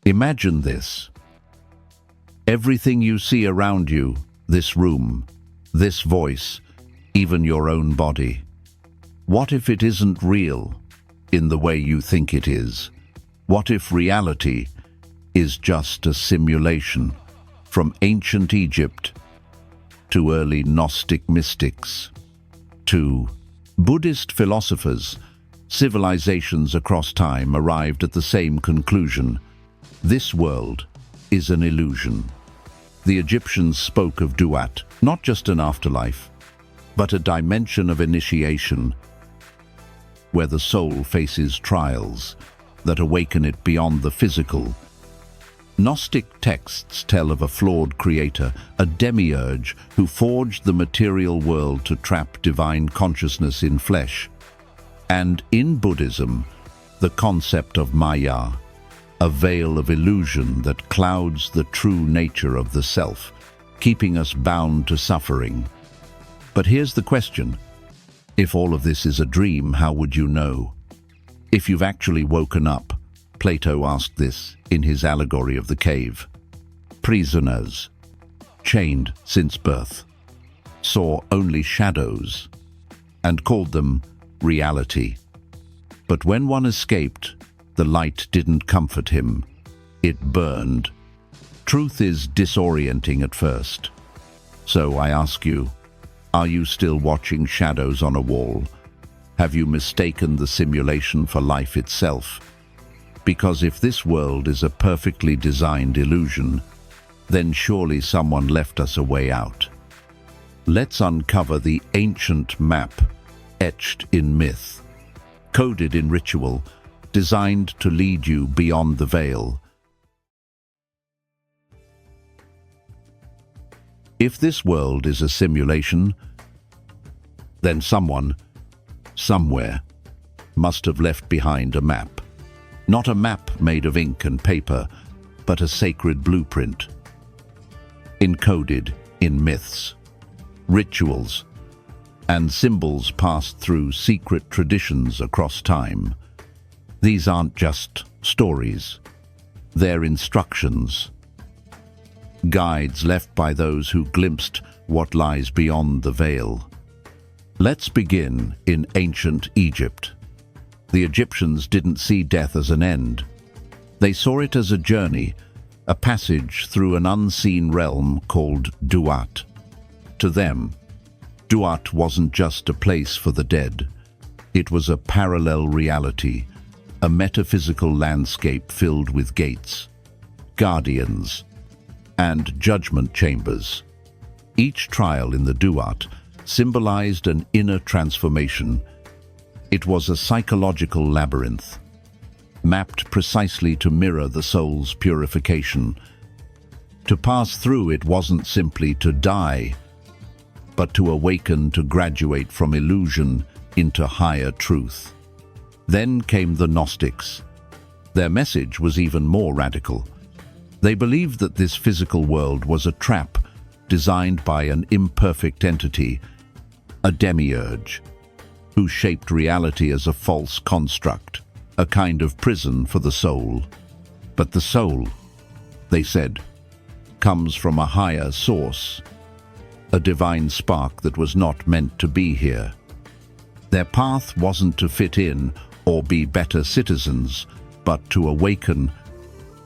Imagine this. Everything you see around you, this room, this voice, even your own body. What if it isn't real in the way you think it is? What if reality is just a simulation? From ancient Egypt to early Gnostic mystics to Buddhist philosophers, civilizations across time arrived at the same conclusion. This world is an illusion. The Egyptians spoke of Duat, not just an afterlife, but a dimension of initiation where the soul faces trials that awaken it beyond the physical. Gnostic texts tell of a flawed creator, a demiurge who forged the material world to trap divine consciousness in flesh. And in Buddhism, the concept of Māyā, a veil of illusion that clouds the true nature of the self, keeping us bound to suffering. But here's the question. If all of this is a dream, how would you know? If you've actually woken up, Plato asked this in his allegory of the cave. Prisoners, chained since birth, saw only shadows and called them reality. But when one escaped, the light didn't comfort him. It burned. Truth is disorienting at first. So I ask you, are you still watching shadows on a wall? Have you mistaken the simulation for life itself? Because if this world is a perfectly designed illusion, then surely someone left us a way out. Let's uncover the ancient map, etched in myth, coded in ritual, designed to lead you beyond the veil. If this world is a simulation, then someone, somewhere, must have left behind a map. Not a map made of ink and paper, but a sacred blueprint, encoded in myths, rituals, and symbols passed through secret traditions across time. These aren't just stories, they're instructions, guides left by those who glimpsed what lies beyond the veil. Let's begin in ancient Egypt. The Egyptians didn't see death as an end. They saw it as a journey, a passage through an unseen realm called Duat. To them, Duat wasn't just a place for the dead. It was a parallel reality, a metaphysical landscape filled with gates, guardians, and judgment chambers. Each trial in the Duat symbolized an inner transformation. It was a psychological labyrinth, mapped precisely to mirror the soul's purification. To pass through it wasn't simply to die, but to awaken, to graduate from illusion into higher truth. Then came the Gnostics. Their message was even more radical. They believed that this physical world was a trap designed by an imperfect entity, a demiurge, who shaped reality as a false construct, a kind of prison for the soul. But the soul, they said, comes from a higher source, a divine spark that was not meant to be here. Their path wasn't to fit in or be better citizens, but to awaken,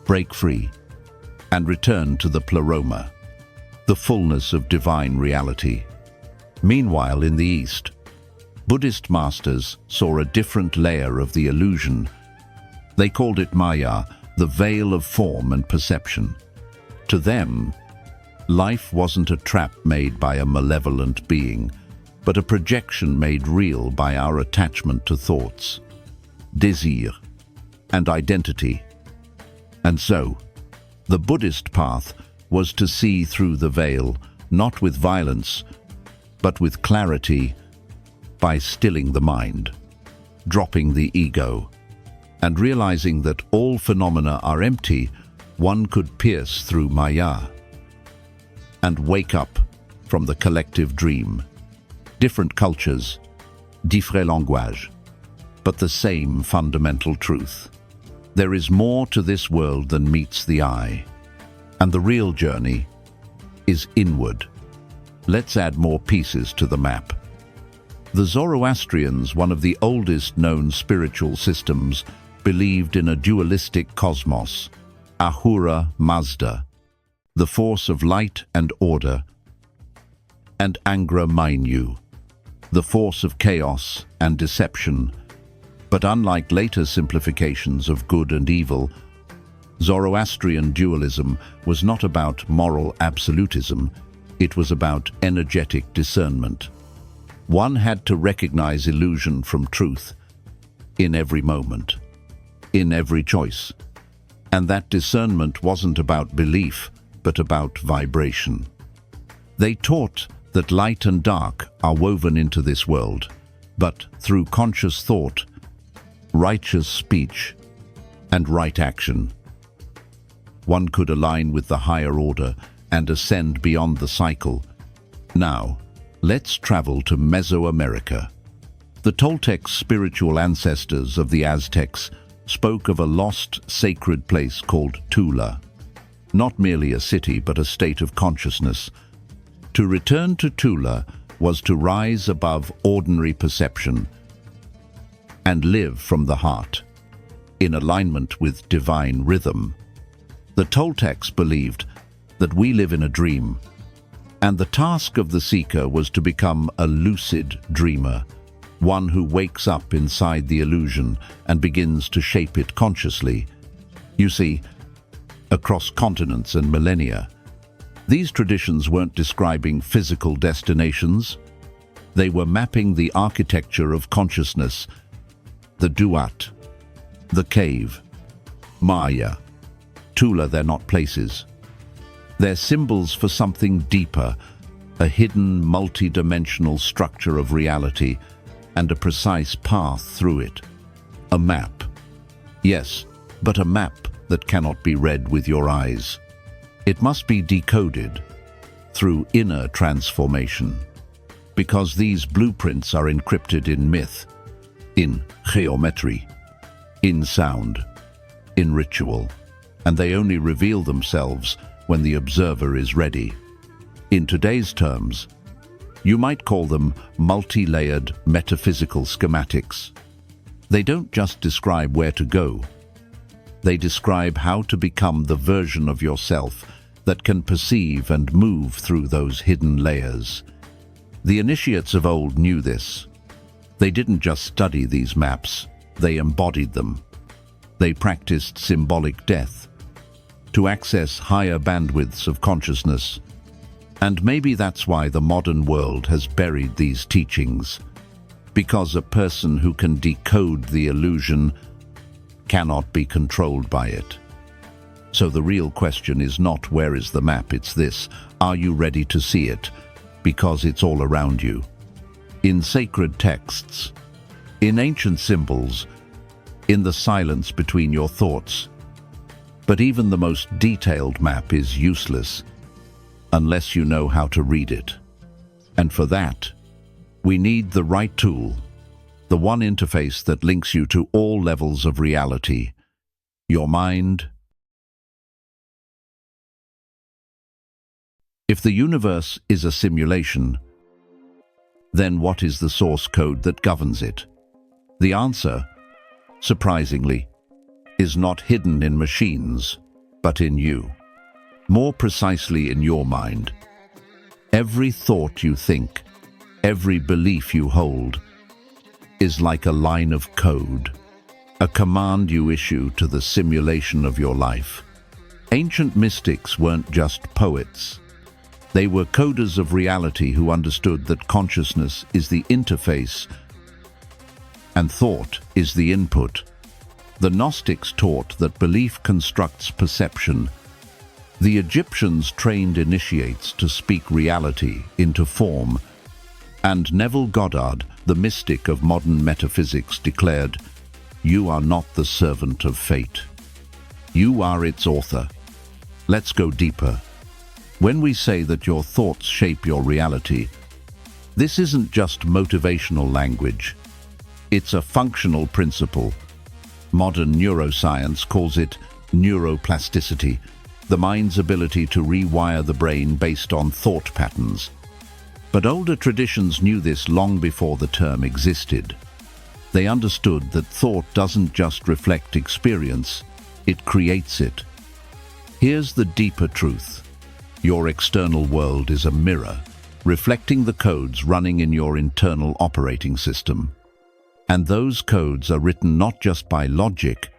break free, and return to the pleroma, the fullness of divine reality. Meanwhile, in the East, Buddhist masters saw a different layer of the illusion. They called it Māyā, the veil of form and perception. To them, life wasn't a trap made by a malevolent being, but a projection made real by our attachment to thoughts, désir, and identity. And so, the Buddhist path was to see through the veil, not with violence, but with clarity, by stilling the mind, dropping the ego, and realizing that all phenomena are empty. One could pierce through Māyā and wake up from the collective dream. Different cultures, différents langages, but the same fundamental truth. There is more to this world than meets the eye, and the real journey is inward. Let's add more pieces to the map. The Zoroastrians, one of the oldest known spiritual systems, believed in a dualistic cosmos, Ahura Mazda, the force of light and order, and Angra Mainyu, the force of chaos and deception. But unlike later simplifications of good and evil, Zoroastrian dualism was not about moral absolutism, it was about energetic discernment. One had to recognize illusion from truth in every moment, in every choice. And that discernment wasn't about belief, but about vibration. They taught that light and dark are woven into this world, but through conscious thought, righteous speech, and right action, one could align with the higher order and ascend beyond the cycle. Now, let's travel to Mesoamerica. The Toltec spiritual ancestors of the Aztecs spoke of a lost sacred place called Tula, not merely a city but a state of consciousness. To return to Tula was to rise above ordinary perception and live from the heart, in alignment with divine rhythm. The Toltecs believed that we live in a dream, and the task of the seeker was to become a lucid dreamer, one who wakes up inside the illusion and begins to shape it consciously. You see, across continents and millennia, these traditions weren't describing physical destinations. They were mapping the architecture of consciousness, the Duat, the cave, Māyā. Tula, they're not places. They're symbols for something deeper, a hidden multi-dimensional structure of reality and a precise path through it. A map. Yes, but a map that cannot be read with your eyes. It must be decoded through inner transformation, because these blueprints are encrypted in myth, in geometry, in sound, in ritual, and they only reveal themselves when the observer is ready. In today's terms, you might call them multi-layered metaphysical schematics. They don't just describe where to go. They describe how to become the version of yourself that can perceive and move through those hidden layers. The initiates of old knew this. They didn't just study these maps, they embodied them. They practiced symbolic death to access higher bandwidths of consciousness. And maybe that's why the modern world has buried these teachings, because a person who can decode the illusion cannot be controlled by it. So the real question is not where is the map, it's this: are you ready to see it? Because it's all around you. In sacred texts, in ancient symbols, in the silence between your thoughts. But even the most detailed map is useless unless you know how to read it. And for that, we need the right tool, the one interface that links you to all levels of reality, your mind. If the universe is a simulation, then what is the source code that governs it? The answer, surprisingly, is not hidden in machines, but in you. More precisely, in your mind. Every thought you think, every belief you hold, is like a line of code, a command you issue to the simulation of your life. Ancient mystics weren't just poets. They were coders of reality who understood that consciousness is the interface and thought is the input. The Gnostics taught that belief constructs perception. The Egyptians trained initiates to speak reality into form. And Neville Goddard, the mystic of modern metaphysics, declared, "You are not the servant of fate. You are its author." Let's go deeper. When we say that your thoughts shape your reality, this isn't just motivational language. It's a functional principle. Modern neuroscience calls it neuroplasticity, the mind's ability to rewire the brain based on thought patterns. But older traditions knew this long before the term existed. They understood that thought doesn't just reflect experience, it creates it. Here's the deeper truth. Your external world is a mirror, reflecting the codes running in your internal operating system. And those codes are written not just by logic,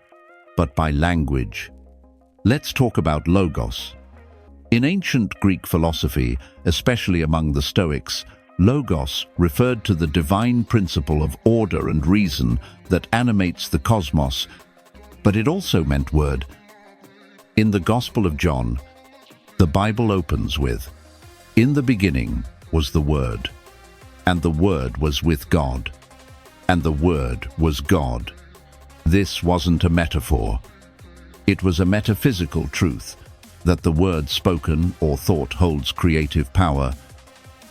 but by language. Let's talk about logos. In ancient Greek philosophy, especially among the Stoics, logos referred to the divine principle of order and reason that animates the cosmos, but it also meant word. In the Gospel of John, the Bible opens with, "In the beginning was the Word, and the Word was with God, and the Word was God." This wasn't a metaphor. It was a metaphysical truth that the word spoken or thought holds creative power.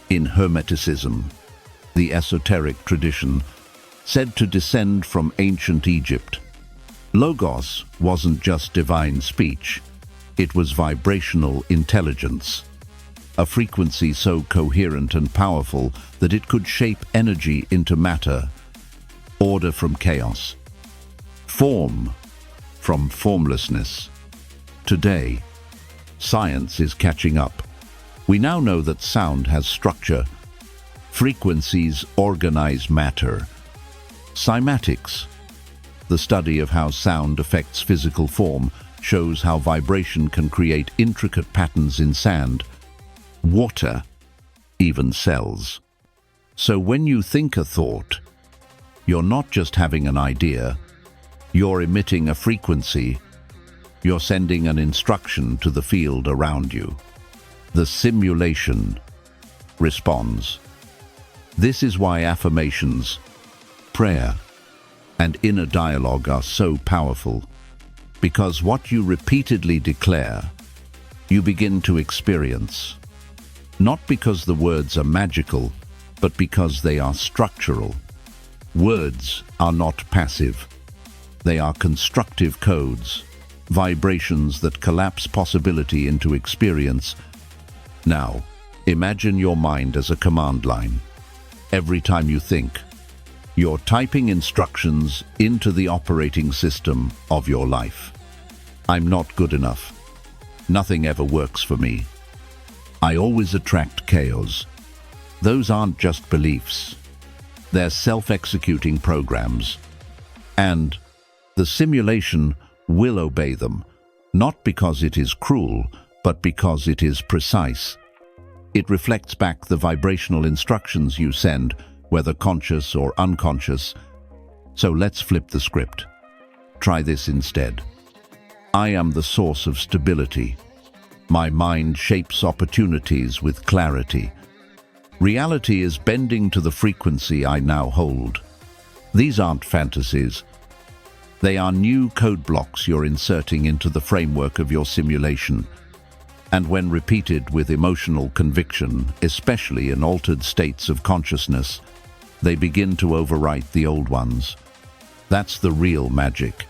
In Hermeticism, the esoteric tradition, said to descend from ancient Egypt, logos wasn't just divine speech, it was vibrational intelligence, a frequency so coherent and powerful that it could shape energy into matter, order from chaos, form from formlessness. Today, science is catching up. We now know that sound has structure. Frequencies organize matter. Cymatics, the study of how sound affects physical form, shows how vibration can create intricate patterns in sand, water, even cells. So when you think a thought, you're not just having an idea, you're emitting a frequency. You're sending an instruction to the field around you. The simulation responds. This is why affirmations, prayer, and inner dialogue are so powerful. Because what you repeatedly declare, you begin to experience. Not because the words are magical, but because they are structural. Words are not passive. They are constructive codes, vibrations that collapse possibility into experience. Now, imagine your mind as a command line. Every time you think, you're typing instructions into the operating system of your life. I'm not good enough. Nothing ever works for me. I always attract chaos. Those aren't just beliefs. They're self-executing programs. And the simulation will obey them, not because it is cruel, but because it is precise. It reflects back the vibrational instructions you send, whether conscious or unconscious. So let's flip the script. Try this instead. I am the source of stability. My mind shapes opportunities with clarity. Reality is bending to the frequency I now hold. These aren't fantasies. They are new code blocks you're inserting into the framework of your simulation. And when repeated with emotional conviction, especially in altered states of consciousness, they begin to overwrite the old ones. That's the real magic.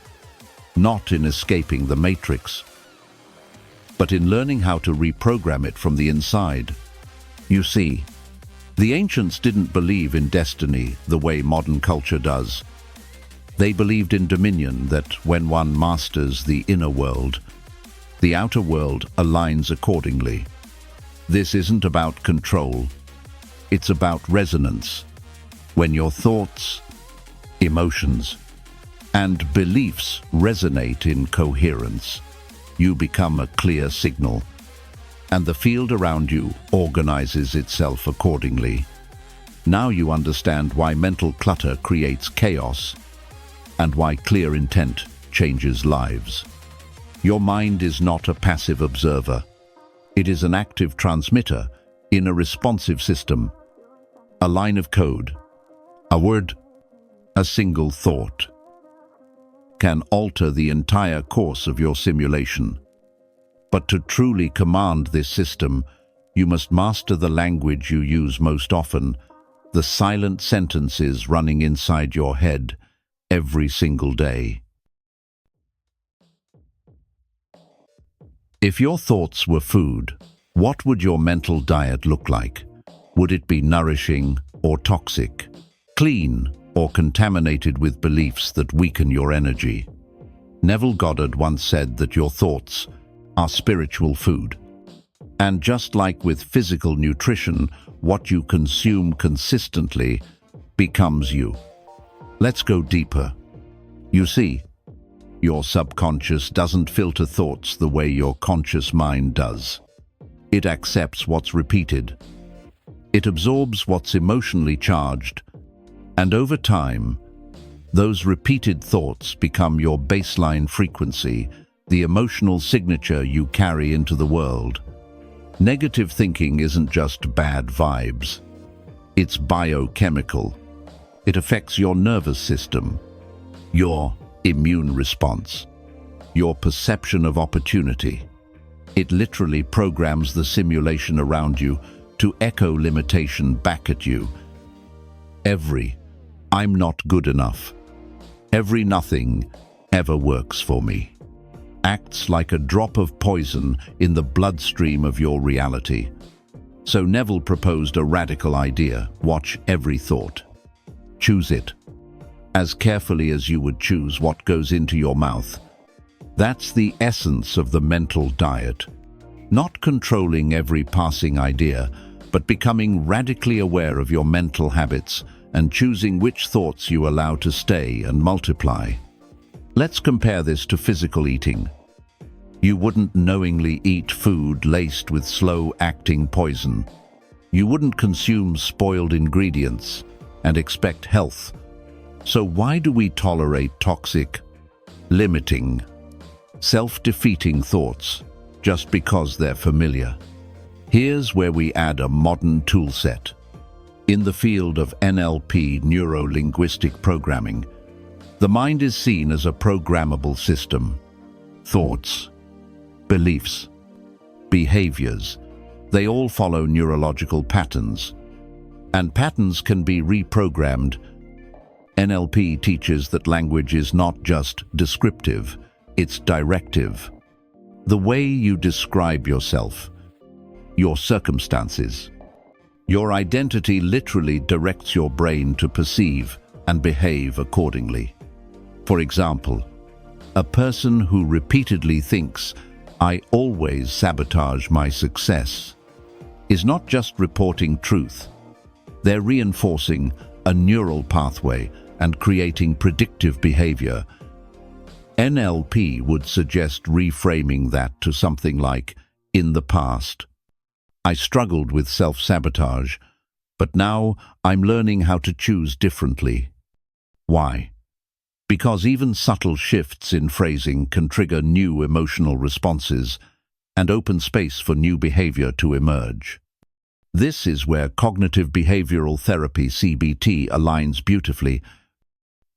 Not in escaping the matrix, but in learning how to reprogram it from the inside. You see, the ancients didn't believe in destiny the way modern culture does. They believed in dominion, that when one masters the inner world, the outer world aligns accordingly. This isn't about control, it's about resonance. When your thoughts, emotions, and beliefs resonate in coherence, you become a clear signal, and the field around you organizes itself accordingly. Now you understand why mental clutter creates chaos, and why clear intent changes lives. Your mind is not a passive observer. It is an active transmitter in a responsive system. A line of code, a word, a single thought can alter the entire course of your simulation. But to truly command this system, you must master the language you use most often, the silent sentences running inside your head every single day. If your thoughts were food, what would your mental diet look like? Would it be nourishing or toxic? Clean or contaminated with beliefs that weaken your energy? Neville Goddard once said that your thoughts are spiritual food. And just like with physical nutrition, what you consume consistently becomes you. Let's go deeper. You see, your subconscious doesn't filter thoughts the way your conscious mind does. It accepts what's repeated. It absorbs what's emotionally charged, and over time, those repeated thoughts become your baseline frequency, the emotional signature you carry into the world. Negative thinking isn't just bad vibes. It's biochemical. It affects your nervous system, your immune response, your perception of opportunity. It literally programs the simulation around you to echo limitation back at you. Every "I'm not good enough," every "nothing ever works for me," acts like a drop of poison in the bloodstream of your reality. So Neville proposed a radical idea: watch every thought. Choose it as carefully as you would choose what goes into your mouth. That's the essence of the mental diet. Not controlling every passing idea, but becoming radically aware of your mental habits and choosing which thoughts you allow to stay and multiply. Let's compare this to physical eating. You wouldn't knowingly eat food laced with slow-acting poison. You wouldn't consume spoiled ingredients and expect health. So why do we tolerate toxic, limiting, self-defeating thoughts just because they're familiar? Here's where we add a modern toolset. In the field of NLP, neuro-linguistic programming, the mind is seen as a programmable system. Thoughts, beliefs, behaviors, they all follow neurological patterns, and patterns can be reprogrammed. NLP teaches that language is not just descriptive, it's directive. The way you describe yourself, your circumstances, your identity literally directs your brain to perceive and behave accordingly. For example, a person who repeatedly thinks, "I always sabotage my success," is not just reporting truth. They're reinforcing a neural pathway and creating predictive behavior. NLP would suggest reframing that to something like, "In the past, I struggled with self-sabotage, but now I'm learning how to choose differently." Why? Because even subtle shifts in phrasing can trigger new emotional responses and open space for new behavior to emerge. This is where cognitive behavioral therapy, CBT, aligns beautifully.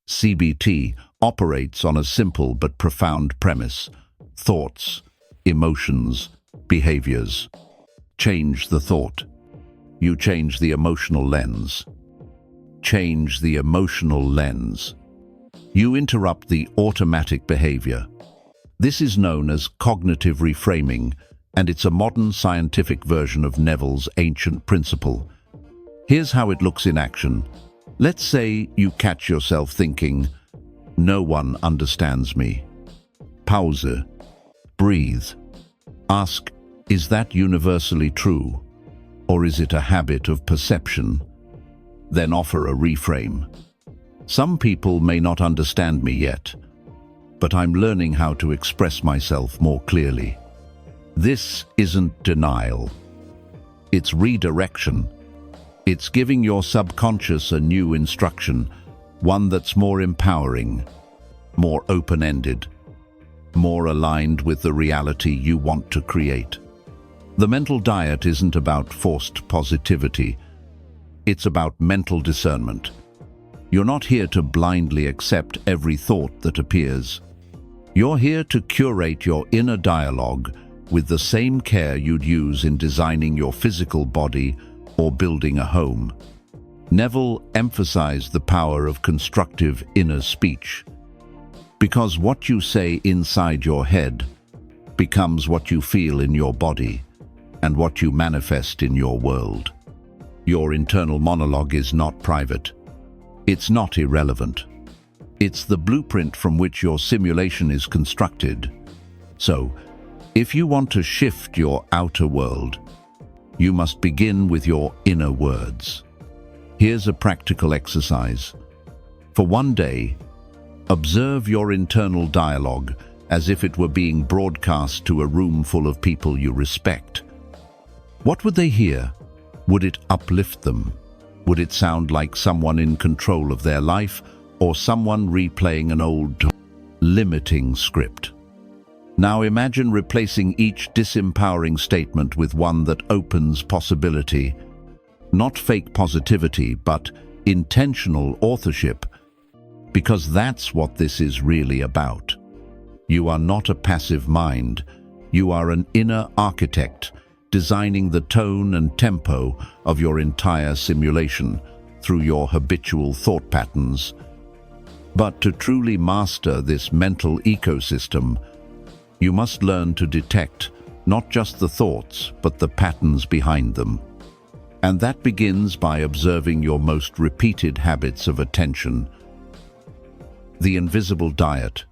CBT operates on a simple but profound premise: thoughts, emotions, behaviors. Change the thought. You change the emotional lens. Change the emotional lens. You interrupt the automatic behavior. This is known as cognitive reframing, and it's a modern scientific version of Neville's ancient principle. Here's how it looks in action. Let's say you catch yourself thinking, "No one understands me." Pause. Breathe. Ask, is that universally true, or is it a habit of perception? Then offer a reframe. Some people may not understand me yet, but I'm learning how to express myself more clearly. This isn't denial. It's redirection. It's giving your subconscious a new instruction, one that's more empowering, more open-ended, more aligned with the reality you want to create. The mental diet isn't about forced positivity. It's about mental discernment. You're not here to blindly accept every thought that appears. You're here to curate your inner dialogue with the same care you'd use in designing your physical body or building a home. Neville emphasized the power of constructive inner speech, because what you say inside your head becomes what you feel in your body and what you manifest in your world. Your internal monologue is not private. It's not irrelevant. It's the blueprint from which your simulation is constructed. So, if you want to shift your outer world, you must begin with your inner words. Here's a practical exercise. For one day, observe your internal dialogue as if it were being broadcast to a room full of people you respect. What would they hear? Would it uplift them? Would it sound like someone in control of their life or someone replaying an old, limiting script? Now imagine replacing each disempowering statement with one that opens possibility. Not fake positivity, but intentional authorship, because that's what this is really about. You are not a passive mind. You are an inner architect, designing the tone and tempo of your entire simulation through your habitual thought patterns. But to truly master this mental ecosystem, you must learn to detect not just the thoughts, but the patterns behind them. And that begins by observing your most repeated habits of attention. The invisible diet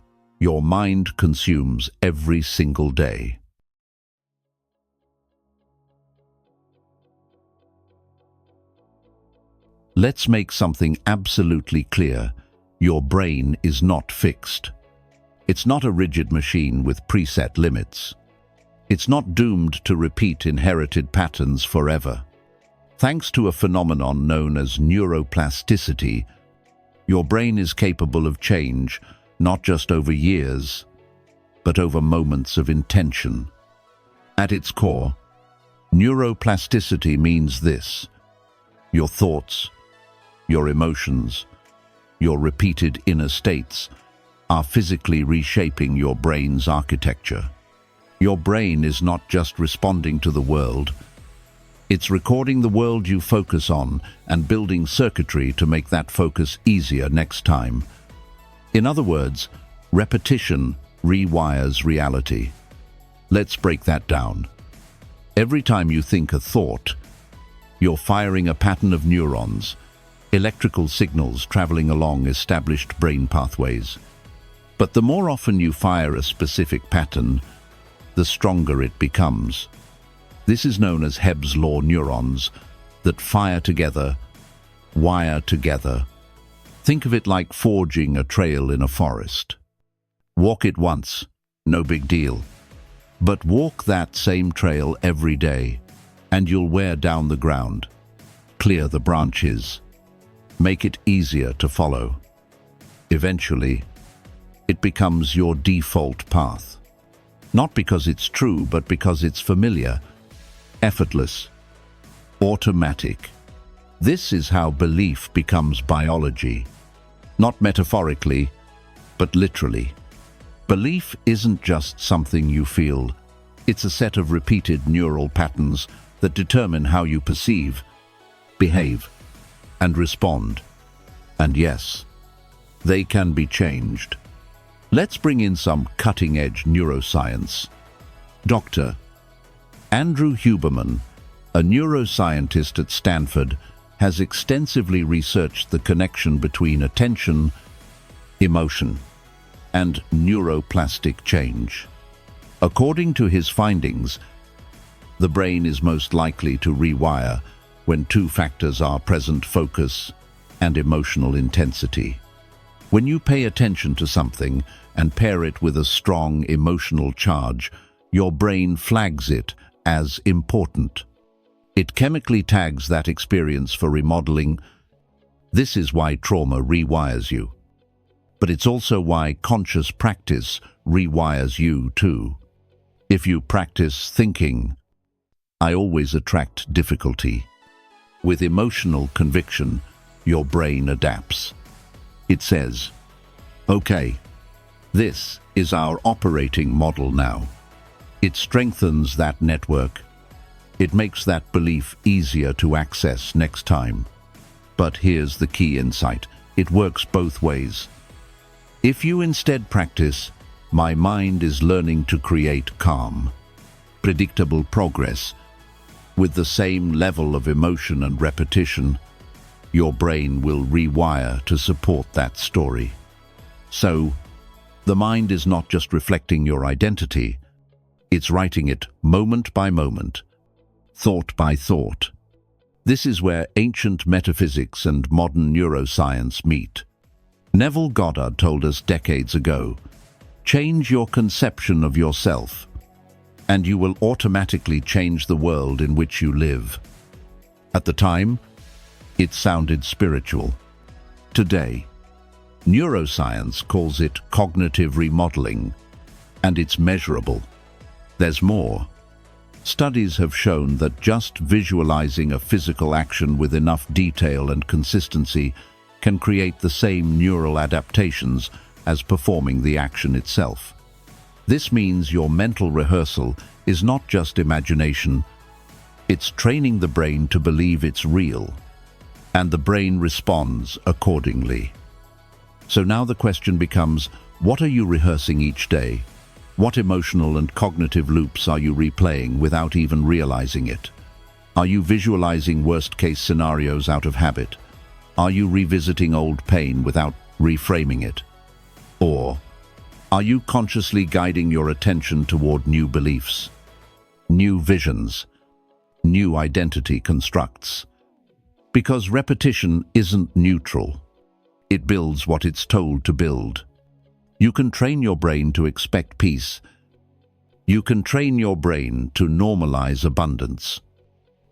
your mind consumes every single day. Let's make something absolutely clear. Your brain is not fixed. It's not a rigid machine with preset limits. It's not doomed to repeat inherited patterns forever. Thanks to a phenomenon known as neuroplasticity, your brain is capable of change, not just over years, but over moments of intention. At its core, neuroplasticity means this: your thoughts, your emotions, your repeated inner states are physically reshaping your brain's architecture. Your brain is not just responding to the world, it's recording the world you focus on and building circuitry to make that focus easier next time. In other words, repetition rewires reality. Let's break that down. Every time you think a thought, you're firing a pattern of neurons, electrical signals traveling along established brain pathways. But the more often you fire a specific pattern, the stronger it becomes. This is known as Hebb's law neurons that fire together, wire together. Think of it like forging a trail in a forest. Walk it once, no big deal. But walk that same trail every day, and you'll wear down the ground, clear the branches, make it easier to follow. Eventually, it becomes your default path. Not because it's true, but because it's familiar, effortless, automatic. This is how belief becomes biology. Not metaphorically, but literally. Belief isn't just something you feel. It's a set of repeated neural patterns that determine how you perceive, behave, and respond. And yes, they can be changed. Let's bring in some cutting-edge neuroscience. Dr. Andrew Huberman, a neuroscientist at Stanford, has extensively researched the connection between attention, emotion, and neuroplastic change. According to his findings, the brain is most likely to rewire when two factors are present: focus and emotional intensity. When you pay attention to something and pair it with a strong emotional charge, your brain flags it as important. It chemically tags that experience for remodeling. This is why trauma rewires you. But it's also why conscious practice rewires you too. If you practice thinking, "I always attract difficulty," with emotional conviction, your brain adapts. It says, "Okay, this is our operating model now." It strengthens that network. It makes that belief easier to access next time. But here's the key insight. It works both ways. If you instead practice, My mind is learning to create calm, predictable progress. With the same level of emotion and repetition, your brain will rewire to support that story. So, the mind is not just reflecting your identity, it's writing it moment by moment, thought by thought. This is where ancient metaphysics and modern neuroscience meet. Neville Goddard told us decades ago, change your conception of yourself, and you will automatically change the world in which you live. At the time, it sounded spiritual. Today, neuroscience calls it cognitive remodeling, and it's measurable. There's more. Studies have shown that just visualizing a physical action with enough detail and consistency can create the same neural adaptations as performing the action itself. This means your mental rehearsal is not just imagination, it's training the brain to believe it's real, and the brain responds accordingly. So now the question becomes, what are you rehearsing each day? What emotional and cognitive loops are you replaying without even realizing it? Are you visualizing worst-case scenarios out of habit? Are you revisiting old pain without reframing it? Or are you consciously guiding your attention toward new beliefs, new visions, new identity constructs? Because repetition isn't neutral. It builds what it's told to build. You can train your brain to expect peace. You can train your brain to normalize abundance.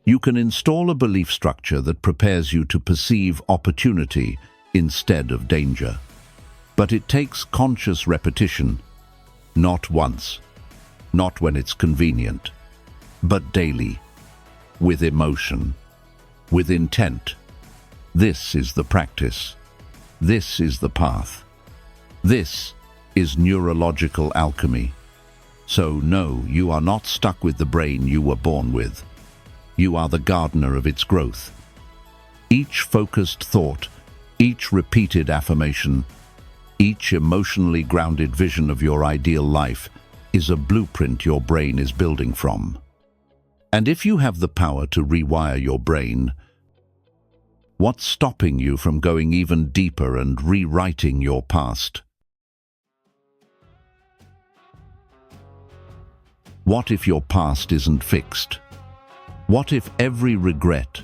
You can install a belief structure that prepares you to perceive opportunity instead of danger. But it takes conscious repetition, not once, not when it's convenient, but daily, with emotion, with intent. This is the practice. This is the path. This is neurological alchemy. So no, you are not stuck with the brain you were born with. You are the gardener of its growth. Each focused thought, each repeated affirmation, each emotionally grounded vision of your ideal life is a blueprint your brain is building from. And if you have the power to rewire your brain, what's stopping you from going even deeper and rewriting your past? What if your past isn't fixed? What if every regret,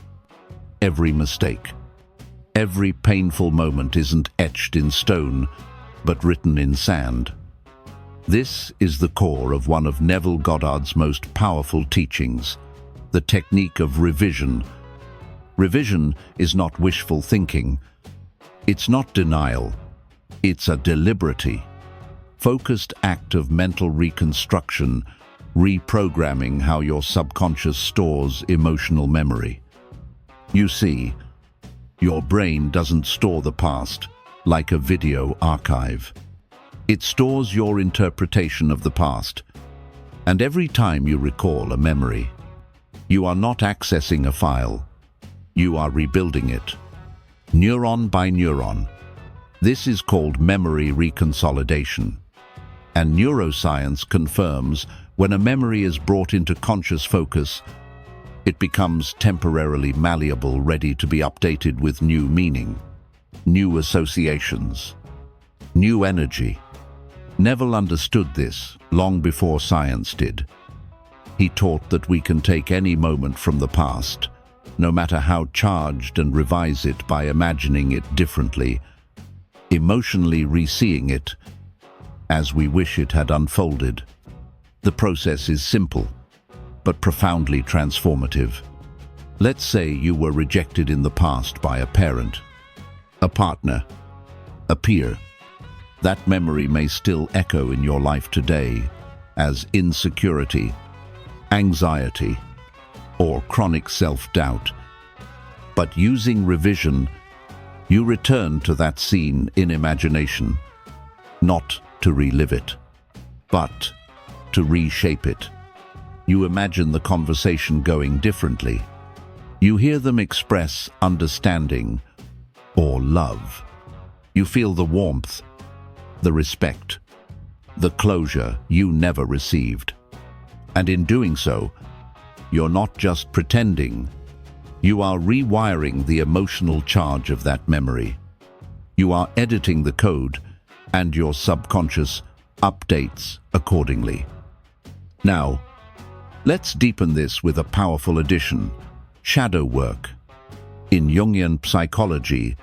every mistake, every painful moment isn't etched in stone, but written in sand? This is the core of one of Neville Goddard's most powerful teachings, the technique of revision. Revision is not wishful thinking. It's not denial. It's a deliberate, focused act of mental reconstruction, reprogramming how your subconscious stores emotional memory. You see, your brain doesn't store the past like a video archive. It stores your interpretation of the past, and every time you recall a memory, you are not accessing a file, you are rebuilding it, neuron by neuron. This is called memory reconsolidation. And neuroscience confirms when a memory is brought into conscious focus, it becomes temporarily malleable, ready to be updated with new meaning, new associations, new energy. Neville understood this long before science did. He taught that we can take any moment from the past, no matter how charged, and revise it by imagining it differently, emotionally re-seeing it as we wish it had unfolded. The process is simple, but profoundly transformative. Let's say you were rejected in the past by a parent, a partner, a peer. That memory may still echo in your life today as insecurity, anxiety, or chronic self-doubt. But using revision, you return to that scene in imagination, not to relive it, but to reshape it. You imagine the conversation going differently. You hear them express understanding or love. You feel the warmth, the respect, the closure you never received. And in doing so, you're not just pretending, you are rewiring the emotional charge of that memory. You are editing the code, and your subconscious updates accordingly. Now, let's deepen this with a powerful addition: shadow work. In Jungian psychology,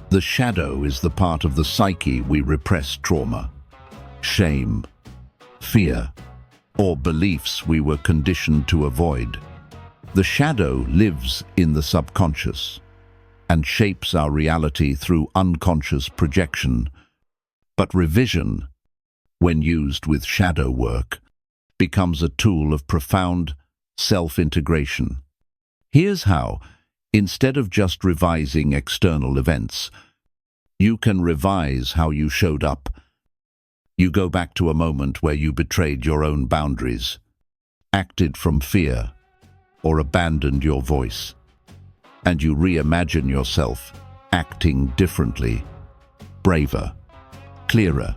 the shadow is the part of the psyche we repress trauma, shame, fear, or beliefs we were conditioned to avoid. The shadow lives in the subconscious and shapes our reality through unconscious projection. But revision, when used with shadow work, becomes a tool of profound self-integration. Here's how: instead of just revising external events, you can revise how you showed up. You go back to a moment where you betrayed your own boundaries, acted from fear, or abandoned your voice, and you reimagine yourself acting differently, braver, clearer,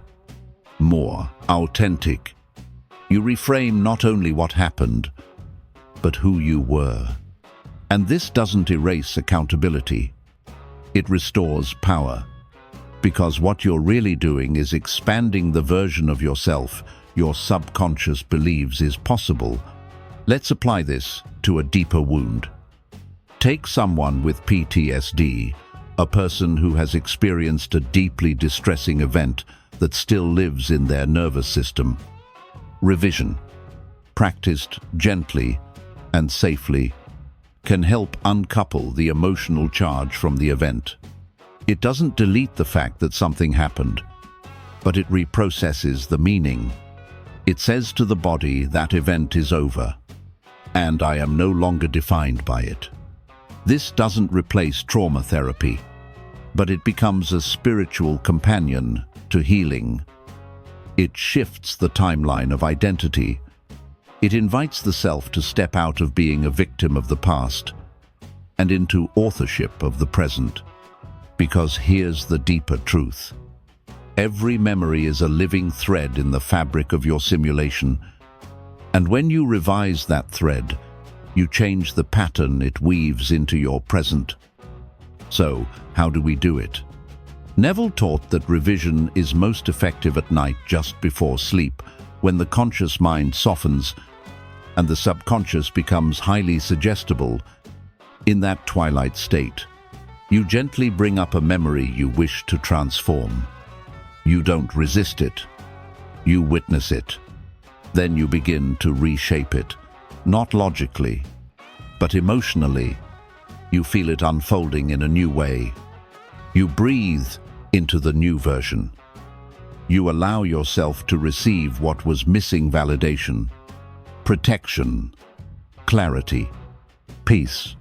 more authentic. You reframe not only what happened, but who you were. And this doesn't erase accountability. It restores power, because what you're really doing is expanding the version of yourself your subconscious believes is possible. Let's apply this to a deeper wound. Take someone with PTSD, a person who has experienced a deeply distressing event that still lives in their nervous system. Revision, practiced gently and safely, can help uncouple the emotional charge from the event. It doesn't delete the fact that something happened, but it reprocesses the meaning. It says to the body that event is over, and I am no longer defined by it. This doesn't replace trauma therapy, but it becomes a spiritual companion to healing. It shifts the timeline of identity. It invites the self to step out of being a victim of the past and into authorship of the present. Because here's the deeper truth. Every memory is a living thread in the fabric of your simulation, and when you revise that thread, you change the pattern it weaves into your present. So, how do we do it? Neville taught that revision is most effective at night just before sleep, when the conscious mind softens and the subconscious becomes highly suggestible. In that twilight state, you gently bring up a memory you wish to transform. You don't resist it. You witness it. Then you begin to reshape it, not logically, but emotionally. You feel it unfolding in a new way. You breathe into the new version. You allow yourself to receive what was missing: validation, protection, clarity, peace.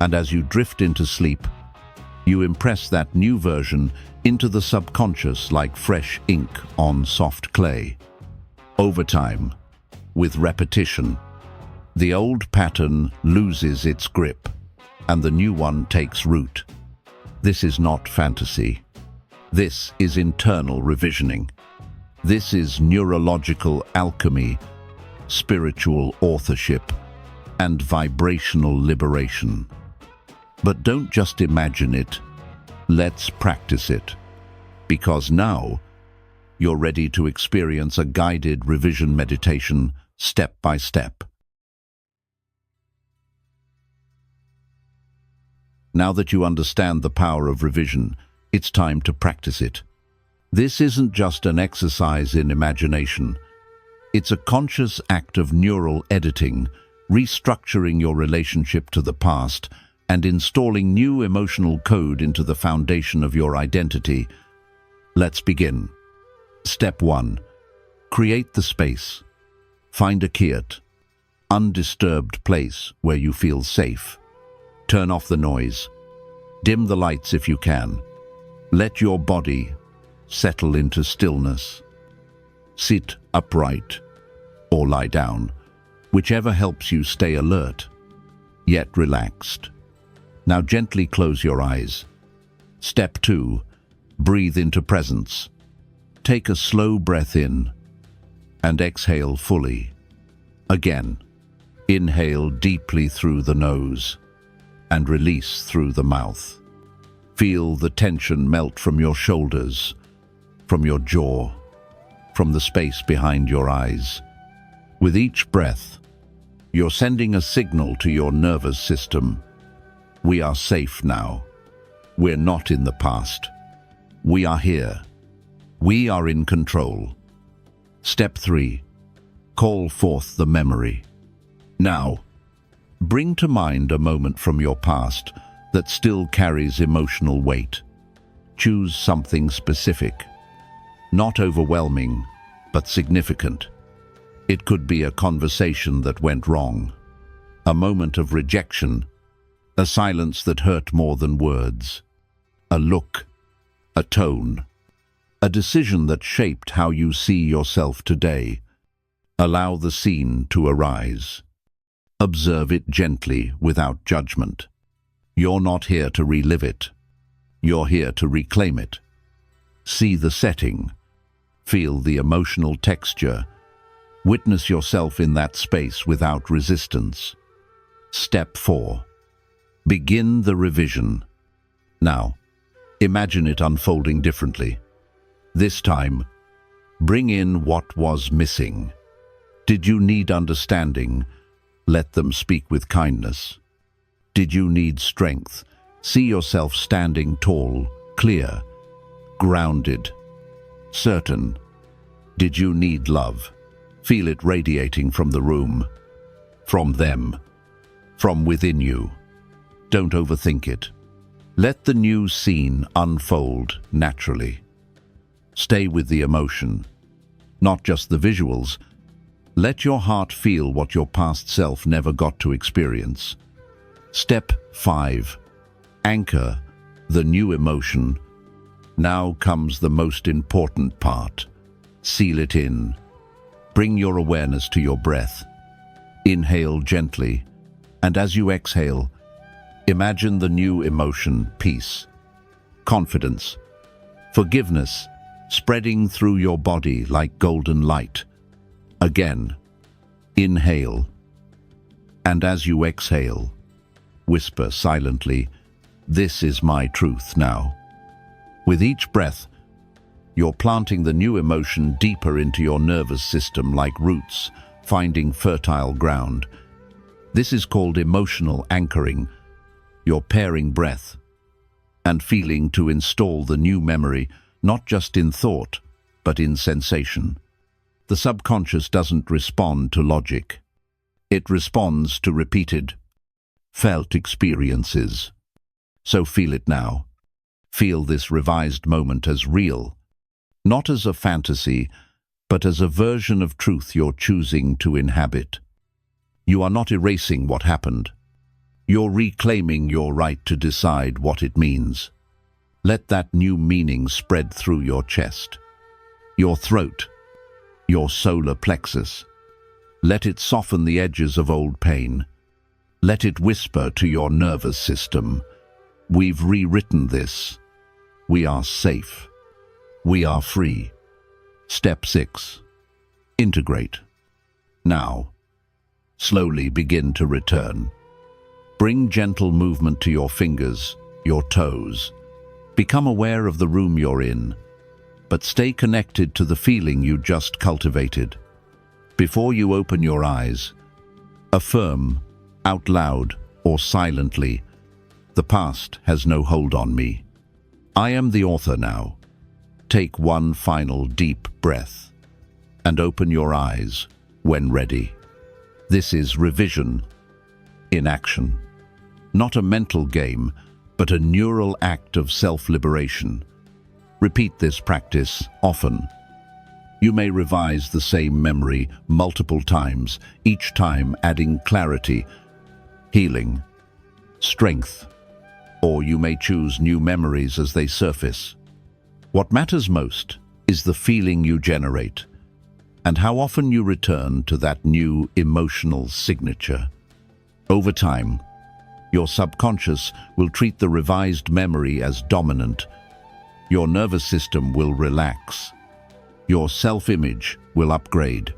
And as you drift into sleep, you impress that new version into the subconscious like fresh ink on soft clay. Over time, with repetition, the old pattern loses its grip and the new one takes root. This is not fantasy. This is internal revisioning. This is neurological alchemy, spiritual authorship, and vibrational liberation. But don't just imagine it, let's practice it. Because now, you're ready to experience a guided revision meditation step by step. Now that you understand the power of revision, it's time to practice it. This isn't just an exercise in imagination. It's a conscious act of neural editing, restructuring your relationship to the past and installing new emotional code into the foundation of your identity. Let's begin. Step 1. Create the space. Find a quiet, undisturbed place where you feel safe. Turn off the noise. Dim the lights if you can. Let your body settle into stillness. Sit upright or lie down, whichever helps you stay alert, yet relaxed. Now gently close your eyes. Step 2. Breathe into presence. Take a slow breath in and exhale fully. Again, inhale deeply through the nose and release through the mouth. Feel the tension melt from your shoulders, from your jaw, from the space behind your eyes. With each breath, you're sending a signal to your nervous system. We are safe now. We're not in the past. We are here. We are in control. Step 3. Call forth the memory. Now, bring to mind a moment from your past that still carries emotional weight. Choose something specific. Not overwhelming, but significant. It could be a conversation that went wrong, a moment of rejection, a silence that hurt more than words, a look, a tone, a decision that shaped how you see yourself today. Allow the scene to arise. Observe it gently without judgment. You're not here to relive it. You're here to reclaim it. See the setting. Feel the emotional texture. Witness yourself in that space without resistance. Step 4. Begin the revision. Now, imagine it unfolding differently. This time, bring in what was missing. Did you need understanding? Let them speak with kindness. Did you need strength? See yourself standing tall, clear, grounded, certain. Did you need love? Feel it radiating from the room, from them, from within you. Don't overthink it. Let the new scene unfold naturally. Stay with the emotion, not just the visuals. Let your heart feel what your past self never got to experience. Step 5. Anchor the new emotion. Now comes the most important part. Seal it in. Bring your awareness to your breath. Inhale gently, and as you exhale, imagine the new emotion: peace, confidence, forgiveness, spreading through your body like golden light. Again, inhale, and as you exhale, whisper silently, "This is my truth now." With each breath, you're planting the new emotion deeper into your nervous system like roots, finding fertile ground. This is called emotional anchoring. You're pairing breath and feeling to install the new memory, not just in thought, but in sensation. The subconscious doesn't respond to logic. It responds to repeated, felt experiences. So feel it now. Feel this revised moment as real, not as a fantasy, but as a version of truth you're choosing to inhabit. You are not erasing what happened. You're reclaiming your right to decide what it means. Let that new meaning spread through your chest, your throat, your solar plexus. Let it soften the edges of old pain. Let it whisper to your nervous system, "We've rewritten this. We are safe. We are free." Step 6. Integrate. Now, slowly begin to return. Bring gentle movement to your fingers, your toes. Become aware of the room you're in, but stay connected to the feeling you just cultivated. Before you open your eyes, affirm, out loud or silently, "The past has no hold on me. I am the author now." Take one final deep breath and open your eyes when ready. This is revision in action. Not a mental game, but a neural act of self-liberation. Repeat this practice often. You may revise the same memory multiple times, each time adding clarity, healing, strength, or you may choose new memories as they surface. What matters most is the feeling you generate and how often you return to that new emotional signature. Over time, your subconscious will treat the revised memory as dominant. Your nervous system will relax, your self-image will upgrade,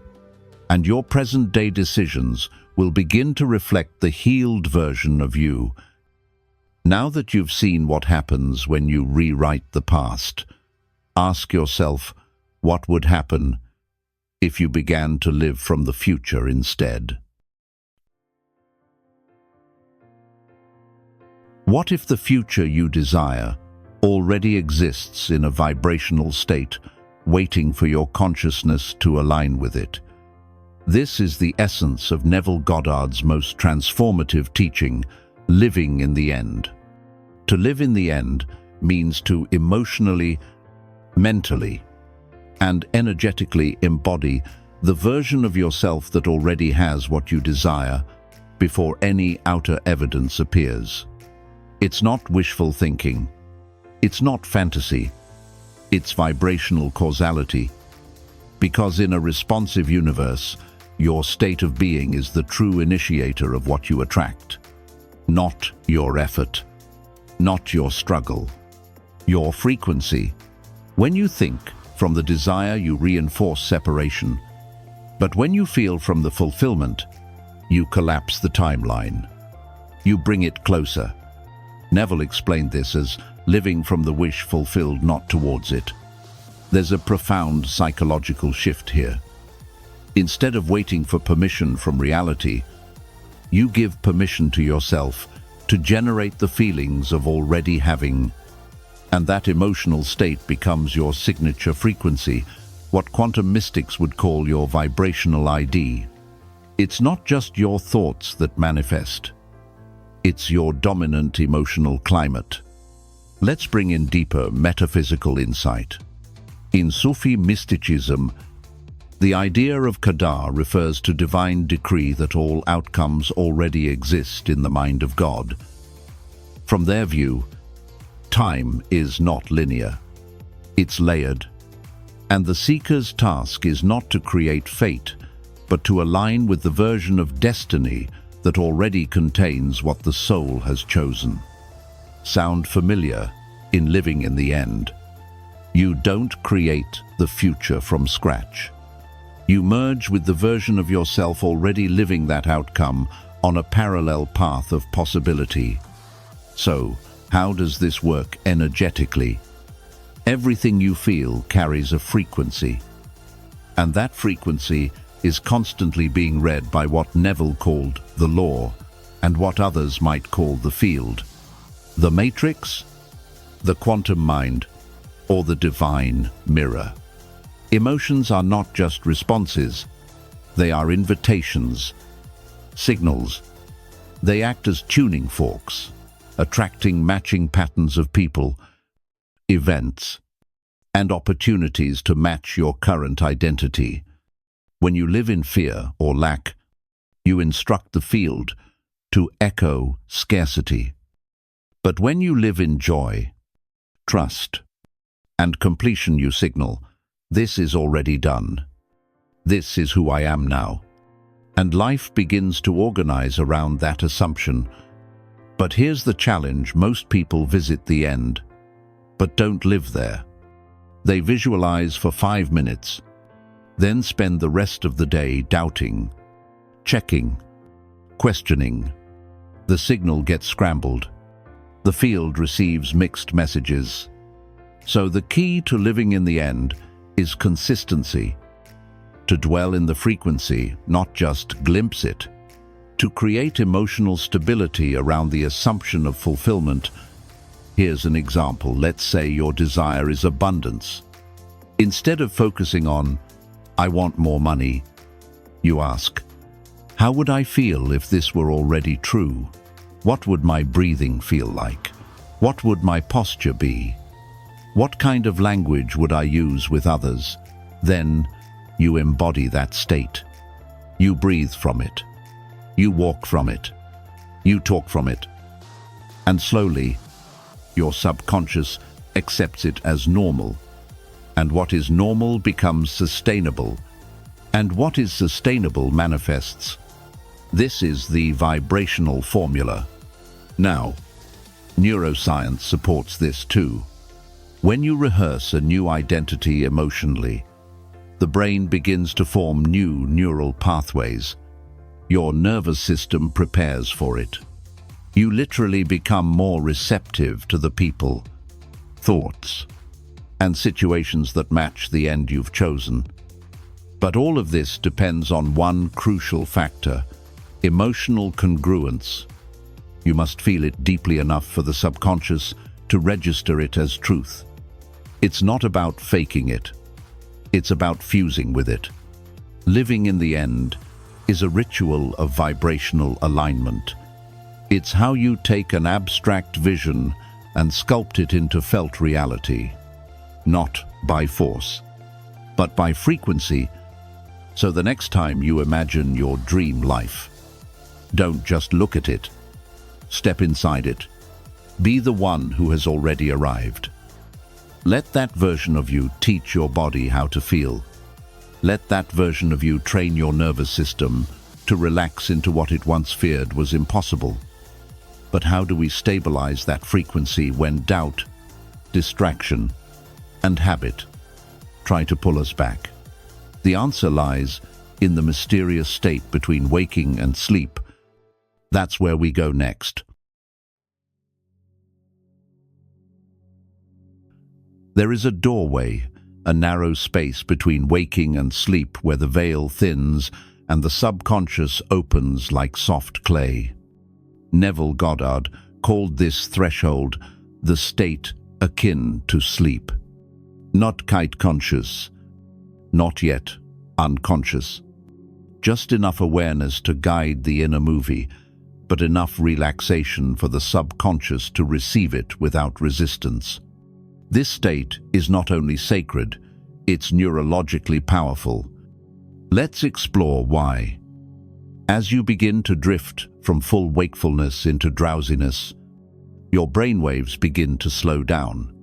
and your present-day decisions will begin to reflect the healed version of you. Now that you've seen what happens when you rewrite the past, ask yourself what would happen if you began to live from the future instead. What if the future you desire already exists in a vibrational state, waiting for your consciousness to align with it? This is the essence of Neville Goddard's most transformative teaching, living in the end. To live in the end means to emotionally, mentally, and energetically embody the version of yourself that already has what you desire before any outer evidence appears. It's not wishful thinking. It's not fantasy. It's vibrational causality. Because in a responsive universe, your state of being is the true initiator of what you attract. Not your effort. Not your struggle. Your frequency. When you think from the desire, you reinforce separation. But when you feel from the fulfillment, you collapse the timeline. You bring it closer. Neville explained this as living from the wish fulfilled, not towards it. There's a profound psychological shift here. Instead of waiting for permission from reality, you give permission to yourself to generate the feelings of already having, and that emotional state becomes your signature frequency, what quantum mystics would call your vibrational ID. It's not just your thoughts that manifest. It's your dominant emotional climate. Let's bring in deeper metaphysical insight. In Sufi mysticism, the idea of qadar refers to divine decree that all outcomes already exist in the mind of God. From their view, time is not linear. It's layered. And the seeker's task is not to create fate, but to align with the version of destiny that already contains what the soul has chosen. Sound familiar in living in the end? You don't create the future from scratch. You merge with the version of yourself already living that outcome on a parallel path of possibility. So, how does this work energetically? Everything you feel carries a frequency, and that frequency is constantly being read by what Neville called the law, and what others might call the field. The matrix, the quantum mind, or the divine mirror. Emotions are not just responses, they are invitations, signals. They act as tuning forks, attracting matching patterns of people, events, and opportunities to match your current identity. When you live in fear or lack, you instruct the field to echo scarcity. But when you live in joy, trust, and completion, you signal, this is already done. This is who I am now. And life begins to organize around that assumption. But here's the challenge: most people visit the end, but don't live there. They visualize for 5 minutes, then spend the rest of the day doubting, checking, questioning. The signal gets scrambled. The field receives mixed messages. So the key to living in the end is consistency. To dwell in the frequency, not just glimpse it. To create emotional stability around the assumption of fulfillment. Here's an example. Let's say your desire is abundance. Instead of focusing on, I want more money, you ask, how would I feel if this were already true? What would my breathing feel like? What would my posture be? What kind of language would I use with others? Then you embody that state. You breathe from it. You walk from it. You talk from it. And slowly, your subconscious accepts it as normal. And what is normal becomes sustainable. And what is sustainable manifests. This is the vibrational formula. Now, neuroscience supports this too. When you rehearse a new identity emotionally, the brain begins to form new neural pathways. Your nervous system prepares for it. You literally become more receptive to the people, thoughts, and situations that match the end you've chosen. But all of this depends on one crucial factor: emotional congruence. You must feel it deeply enough for the subconscious to register it as truth. It's not about faking it. It's about fusing with it. Living in the end is a ritual of vibrational alignment. It's how you take an abstract vision and sculpt it into felt reality, not by force, but by frequency. So the next time you imagine your dream life, don't just look at it. Step inside it. Be the one who has already arrived. Let that version of you teach your body how to feel. Let that version of you train your nervous system to relax into what it once feared was impossible. But how do we stabilize that frequency when doubt, distraction, and habit try to pull us back? The answer lies in the mysterious state between waking and sleep. That's where we go next. There is a doorway, a narrow space between waking and sleep where the veil thins and the subconscious opens like soft clay. Neville Goddard called this threshold the state akin to sleep. Not quite conscious, not yet unconscious. Just enough awareness to guide the inner movie, but enough relaxation for the subconscious to receive it without resistance. This state is not only sacred, it's neurologically powerful. Let's explore why. As you begin to drift from full wakefulness into drowsiness, your brainwaves begin to slow down.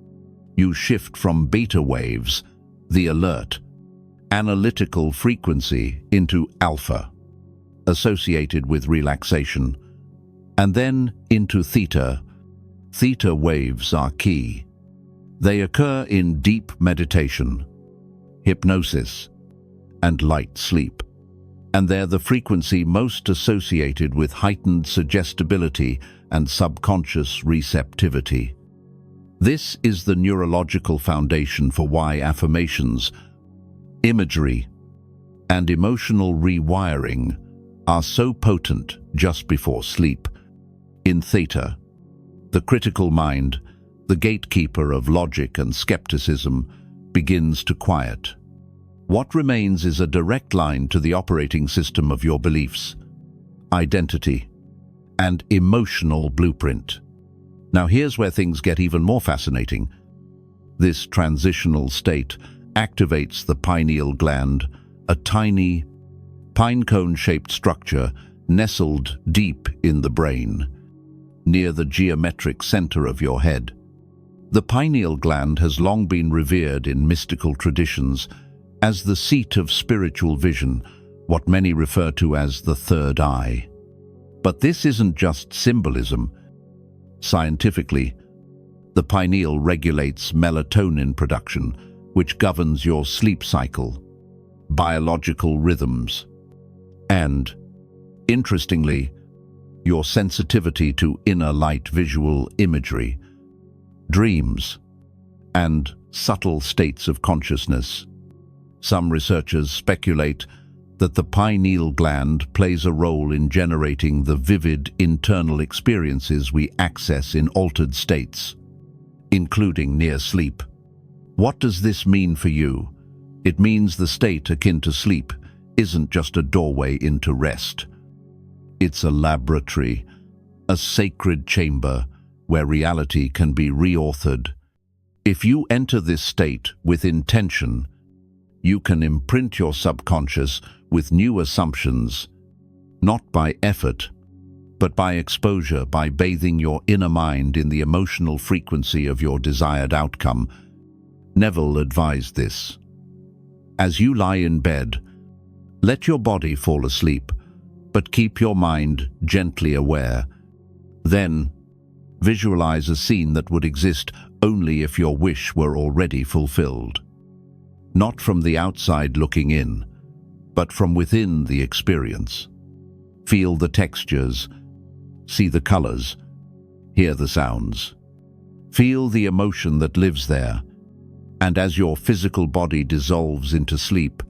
You shift from beta waves, the alert, analytical frequency, into alpha, associated with relaxation, and then into theta. Theta waves are key. They occur in deep meditation, hypnosis, and light sleep. And they're the frequency most associated with heightened suggestibility and subconscious receptivity. This is the neurological foundation for why affirmations, imagery, and emotional rewiring are so potent just before sleep. In theta, the critical mind, the gatekeeper of logic and skepticism, begins to quiet. What remains is a direct line to the operating system of your beliefs, identity, and emotional blueprint. Now here's where things get even more fascinating. This transitional state activates the pineal gland, a tiny, pine-cone-shaped structure nestled deep in the brain, near the geometric center of your head. The pineal gland has long been revered in mystical traditions as the seat of spiritual vision, what many refer to as the third eye. But this isn't just symbolism. Scientifically, the pineal regulates melatonin production, which governs your sleep cycle, biological rhythms, and, interestingly, your sensitivity to inner light visual imagery, dreams, and subtle states of consciousness. Some researchers speculate that the pineal gland plays a role in generating the vivid internal experiences we access in altered states, including near sleep. What does this mean for you? It means the state akin to sleep isn't just a doorway into rest. It's a laboratory, a sacred chamber where reality can be reauthored. If you enter this state with intention, you can imprint your subconscious with new assumptions, not by effort, but by exposure, by bathing your inner mind in the emotional frequency of your desired outcome. Neville advised this. As you lie in bed, let your body fall asleep, but keep your mind gently aware. Then, visualize a scene that would exist only if your wish were already fulfilled. not from the outside looking in, but from within the experience. Feel the textures, see the colors, hear the sounds. Feel the emotion that lives there, and as your physical body dissolves into sleep,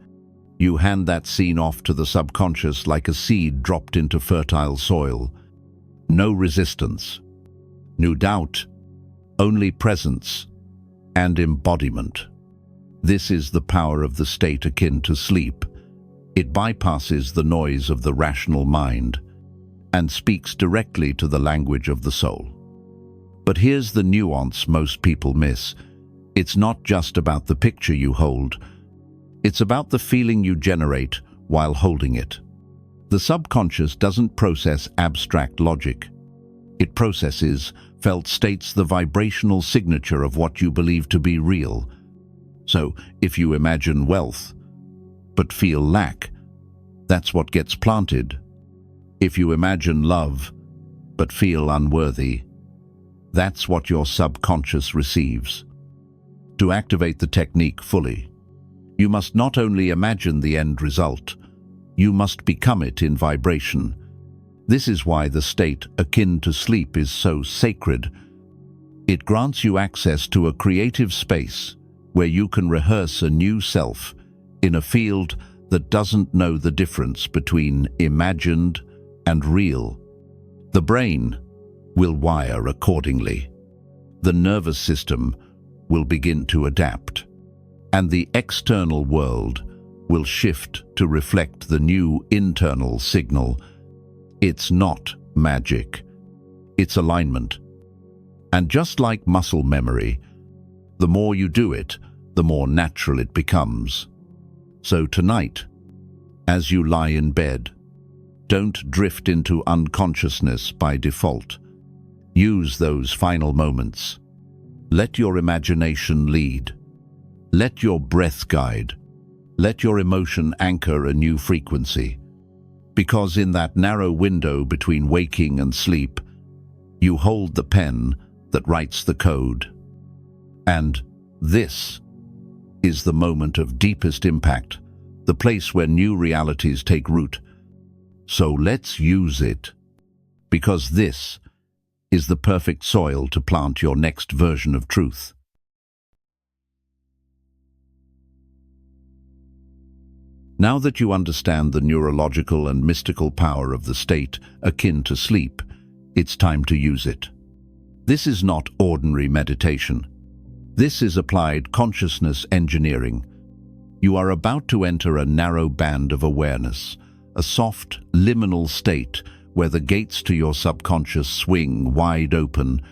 you hand that scene off to the subconscious like a seed dropped into fertile soil. No resistance, no doubt, only presence and embodiment. This is the power of the state akin to sleep. It bypasses the noise of the rational mind and speaks directly to the language of the soul. But here's the nuance most people miss. It's not just about the picture you hold. It's about the feeling you generate while holding it. The subconscious doesn't process abstract logic. It processes felt states, the vibrational signature of what you believe to be real. So, if you imagine wealth, but feel lack, that's what gets planted. If you imagine love, but feel unworthy, that's what your subconscious receives. To activate the technique fully, you must not only imagine the end result, you must become it in vibration. This is why the state akin to sleep is so sacred. It grants you access to a creative space where you can rehearse a new self in a field that doesn't know the difference between imagined and real. The brain will wire accordingly. The nervous system will begin to adapt, and the external world will shift to reflect the new internal signal. It's not magic, it's alignment. And just like muscle memory, the more you do it, the more natural it becomes. So tonight, as you lie in bed, don't drift into unconsciousness by default. Use those final moments. Let your imagination lead. Let your breath guide. Let your emotion anchor a new frequency. Because in that narrow window between waking and sleep, you hold the pen that writes the code. And this is the moment of deepest impact, the place where new realities take root. So let's use it, because this is the perfect soil to plant your next version of truth. Now that you understand the neurological and mystical power of the state akin to sleep, it's time to use it. This is not ordinary meditation. This is applied consciousness engineering. You are about to enter a narrow band of awareness, a soft, liminal state where the gates to your subconscious swing wide open.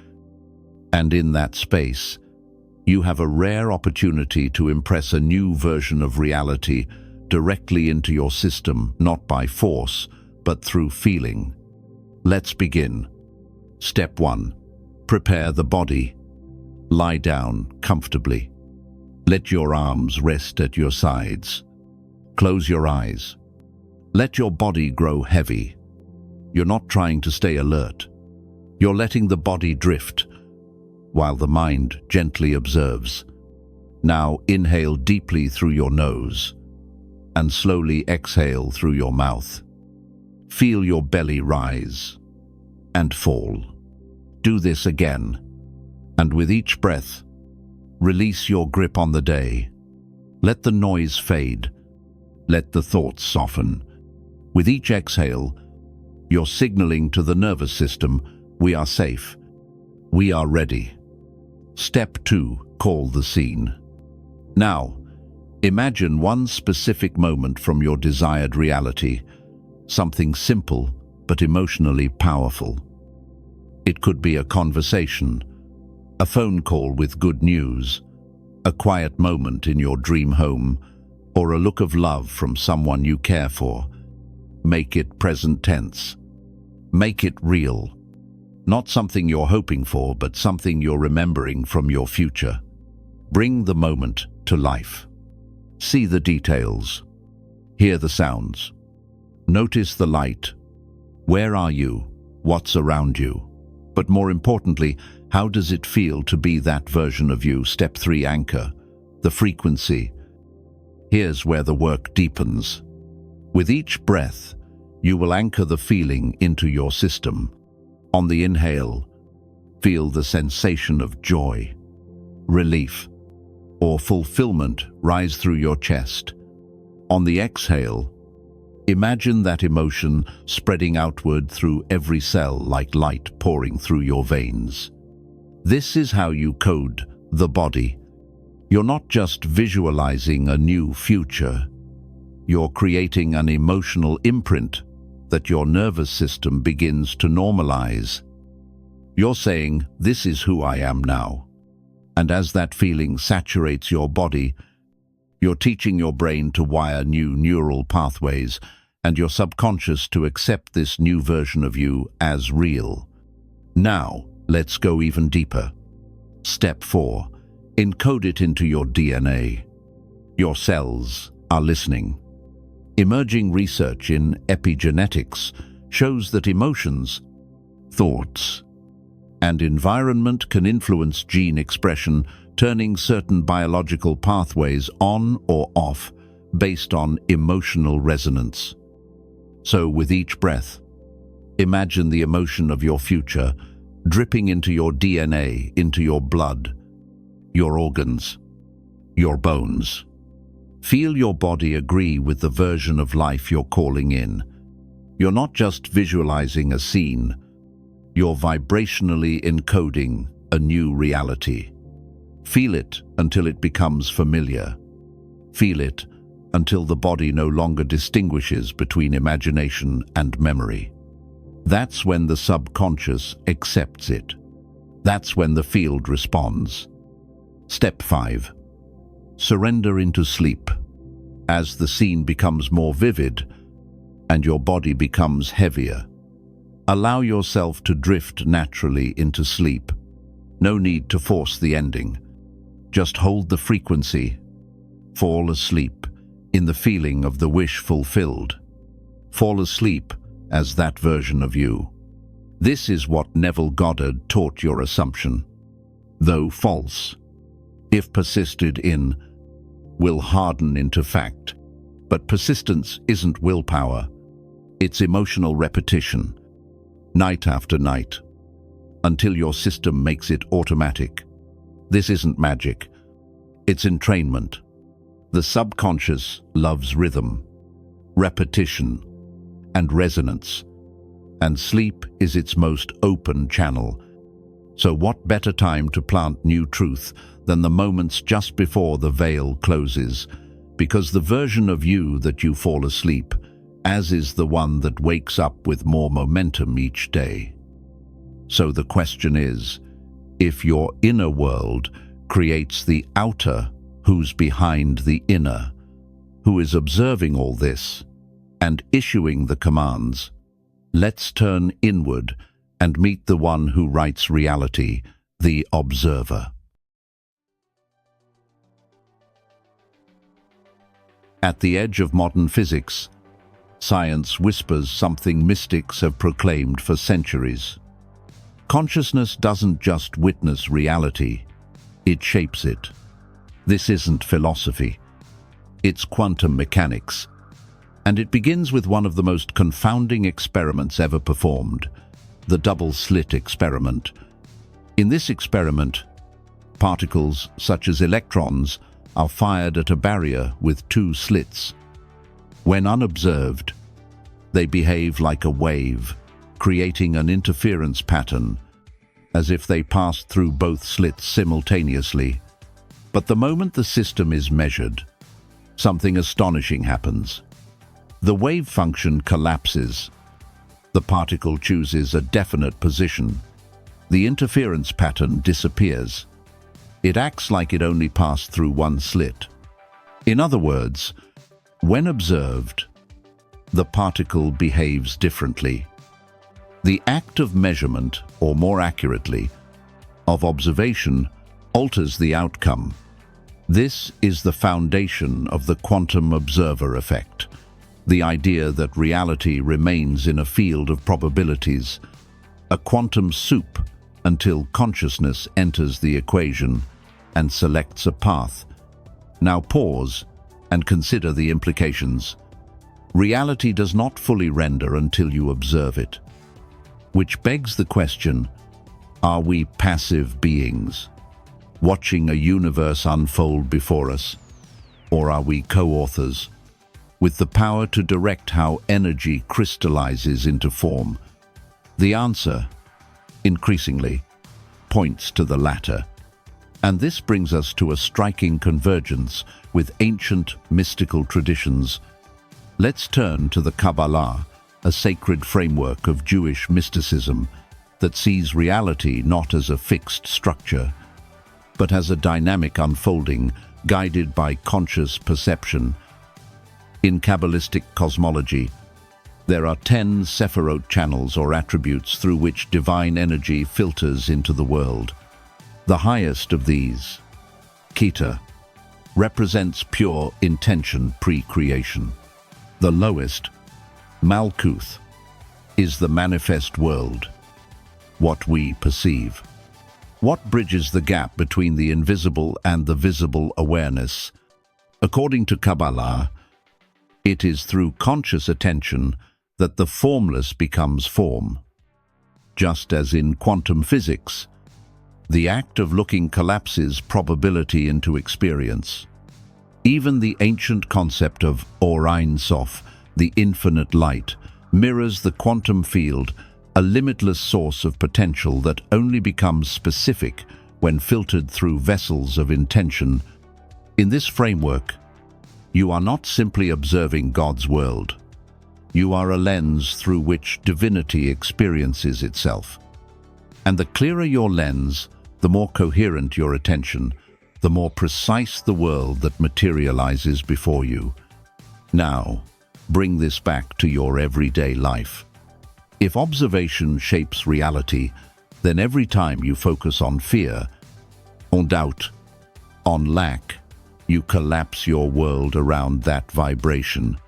And in that space, you have a rare opportunity to impress a new version of reality directly into your system, not by force, but through feeling. Let's begin. Step 1. Prepare the body. Lie down comfortably. Let your arms rest at your sides. Close your eyes. Let your body grow heavy. You're not trying to stay alert. You're letting the body drift, while the mind gently observes. Now inhale deeply through your nose, and slowly exhale through your mouth. Feel your belly rise and fall. Do this again, and with each breath, release your grip on the day. Let the noise fade. Let the thoughts soften. With each exhale, you're signaling to the nervous system, we are safe. We are ready. Step 2, call the scene. Now, imagine one specific moment from your desired reality, something simple but emotionally powerful. It could be a conversation, a phone call with good news, a quiet moment in your dream home, or a look of love from someone you care for. Make it present tense. Make it real. Not something you're hoping for, but something you're remembering from your future. Bring the moment to life. See the details. Hear the sounds. Notice the light. Where are you? What's around you? But more importantly, how does it feel to be that version of you? Step 3, anchor. The frequency. Here's where the work deepens. With each breath, you will anchor the feeling into your system. On the inhale, feel the sensation of joy, relief, or fulfillment rise through your chest. On the exhale, imagine that emotion spreading outward through every cell like light pouring through your veins. This is how you code the body. You're not just visualizing a new future. You're creating an emotional imprint that your nervous system begins to normalize. You're saying, "This is who I am now." And as that feeling saturates your body, you're teaching your brain to wire new neural pathways and your subconscious to accept this new version of you as real. Now, let's go even deeper. Step 4. Encode it into your DNA. Your cells are listening. Emerging research in epigenetics shows that emotions, thoughts, and environment can influence gene expression, turning certain biological pathways on or off based on emotional resonance. So with each breath, imagine the emotion of your future dripping into your DNA, into your blood, your organs, your bones. Feel your body agree with the version of life you're calling in. You're not just visualizing a scene, you're vibrationally encoding a new reality. Feel it until it becomes familiar. Feel it until the body no longer distinguishes between imagination and memory. That's when the subconscious accepts it. That's when the field responds. Step 5. Surrender into sleep. As the scene becomes more vivid and your body becomes heavier, allow yourself to drift naturally into sleep. No need to force the ending. Just hold the frequency. Fall asleep in the feeling of the wish fulfilled. Fall asleep as that version of you. This is what Neville Goddard taught your assumption. Though false, if persisted in, will harden into fact. But persistence isn't willpower. It's emotional repetition, night after night, until your system makes it automatic. This isn't magic. It's entrainment. The subconscious loves rhythm, repetition, and resonance, and sleep is its most open channel. So what better time to plant new truth than the moments just before the veil closes? Because the version of you that you fall asleep as is the one that wakes up with more momentum each day. So the question is, if your inner world creates the outer, who's behind the inner? Who is observing all this and issuing the commands? Let's turn inward and meet the one who writes reality, the observer. At the edge of modern physics, science whispers something mystics have proclaimed for centuries. Consciousness doesn't just witness reality, it shapes it. This isn't philosophy, it's quantum mechanics. And it begins with one of the most confounding experiments ever performed, the double-slit experiment. In this experiment, particles such as electrons are fired at a barrier with two slits. When unobserved, they behave like a wave, creating an interference pattern, as if they passed through both slits simultaneously. But the moment the system is measured, something astonishing happens. The wave function collapses. The particle chooses a definite position. The interference pattern disappears. It acts like it only passed through one slit. In other words, when observed, the particle behaves differently. The act of measurement, or more accurately, of observation, alters the outcome. This is the foundation of the quantum observer effect, the idea that reality remains in a field of probabilities, a quantum soup until consciousness enters the equation and selects a path. Now pause and consider the implications. Reality does not fully render until you observe it. Which begs the question, are we passive beings, watching a universe unfold before us? Or are we co-authors, with the power to direct how energy crystallizes into form? The answer, increasingly, points to the latter. And this brings us to a striking convergence with ancient mystical traditions. Let's turn to the Kabbalah, a sacred framework of Jewish mysticism that sees reality not as a fixed structure, but as a dynamic unfolding guided by conscious perception. In Kabbalistic cosmology, there are 10 Sephirot channels or attributes through which divine energy filters into the world. The highest of these, Keter, represents pure intention pre-creation. The lowest, Malkuth, is the manifest world, what we perceive. What bridges the gap between the invisible and the visible awareness? According to Kabbalah, it is through conscious attention that the formless becomes form. Just as in quantum physics, the act of looking collapses probability into experience. Even the ancient concept of Or Ein Sof, the infinite light, mirrors the quantum field, a limitless source of potential that only becomes specific when filtered through vessels of intention. In this framework, you are not simply observing God's world. You are a lens through which divinity experiences itself. And the clearer your lens, the more coherent your attention, the more precise the world that materializes before you. Now, bring this back to your everyday life. If observation shapes reality, then every time you focus on fear, on doubt, on lack, you collapse your world around that vibration.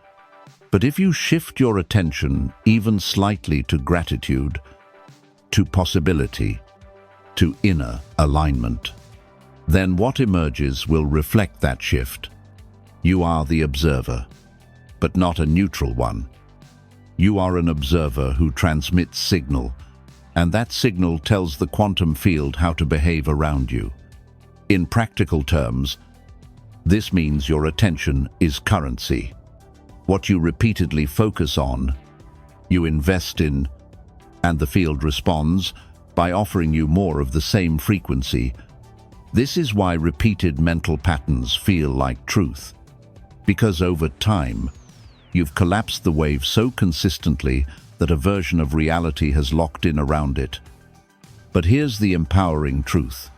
But if you shift your attention even slightly to gratitude, to possibility, to inner alignment, then what emerges will reflect that shift. You are the observer, but not a neutral one. You are an observer who transmits signal, and that signal tells the quantum field how to behave around you. In practical terms, this means your attention is currency. What you repeatedly focus on, you invest in, and the field responds by offering you more of the same frequency. This is why repeated mental patterns feel like truth, because over time, you've collapsed the wave so consistently that a version of reality has locked in around it. But here's the empowering truth.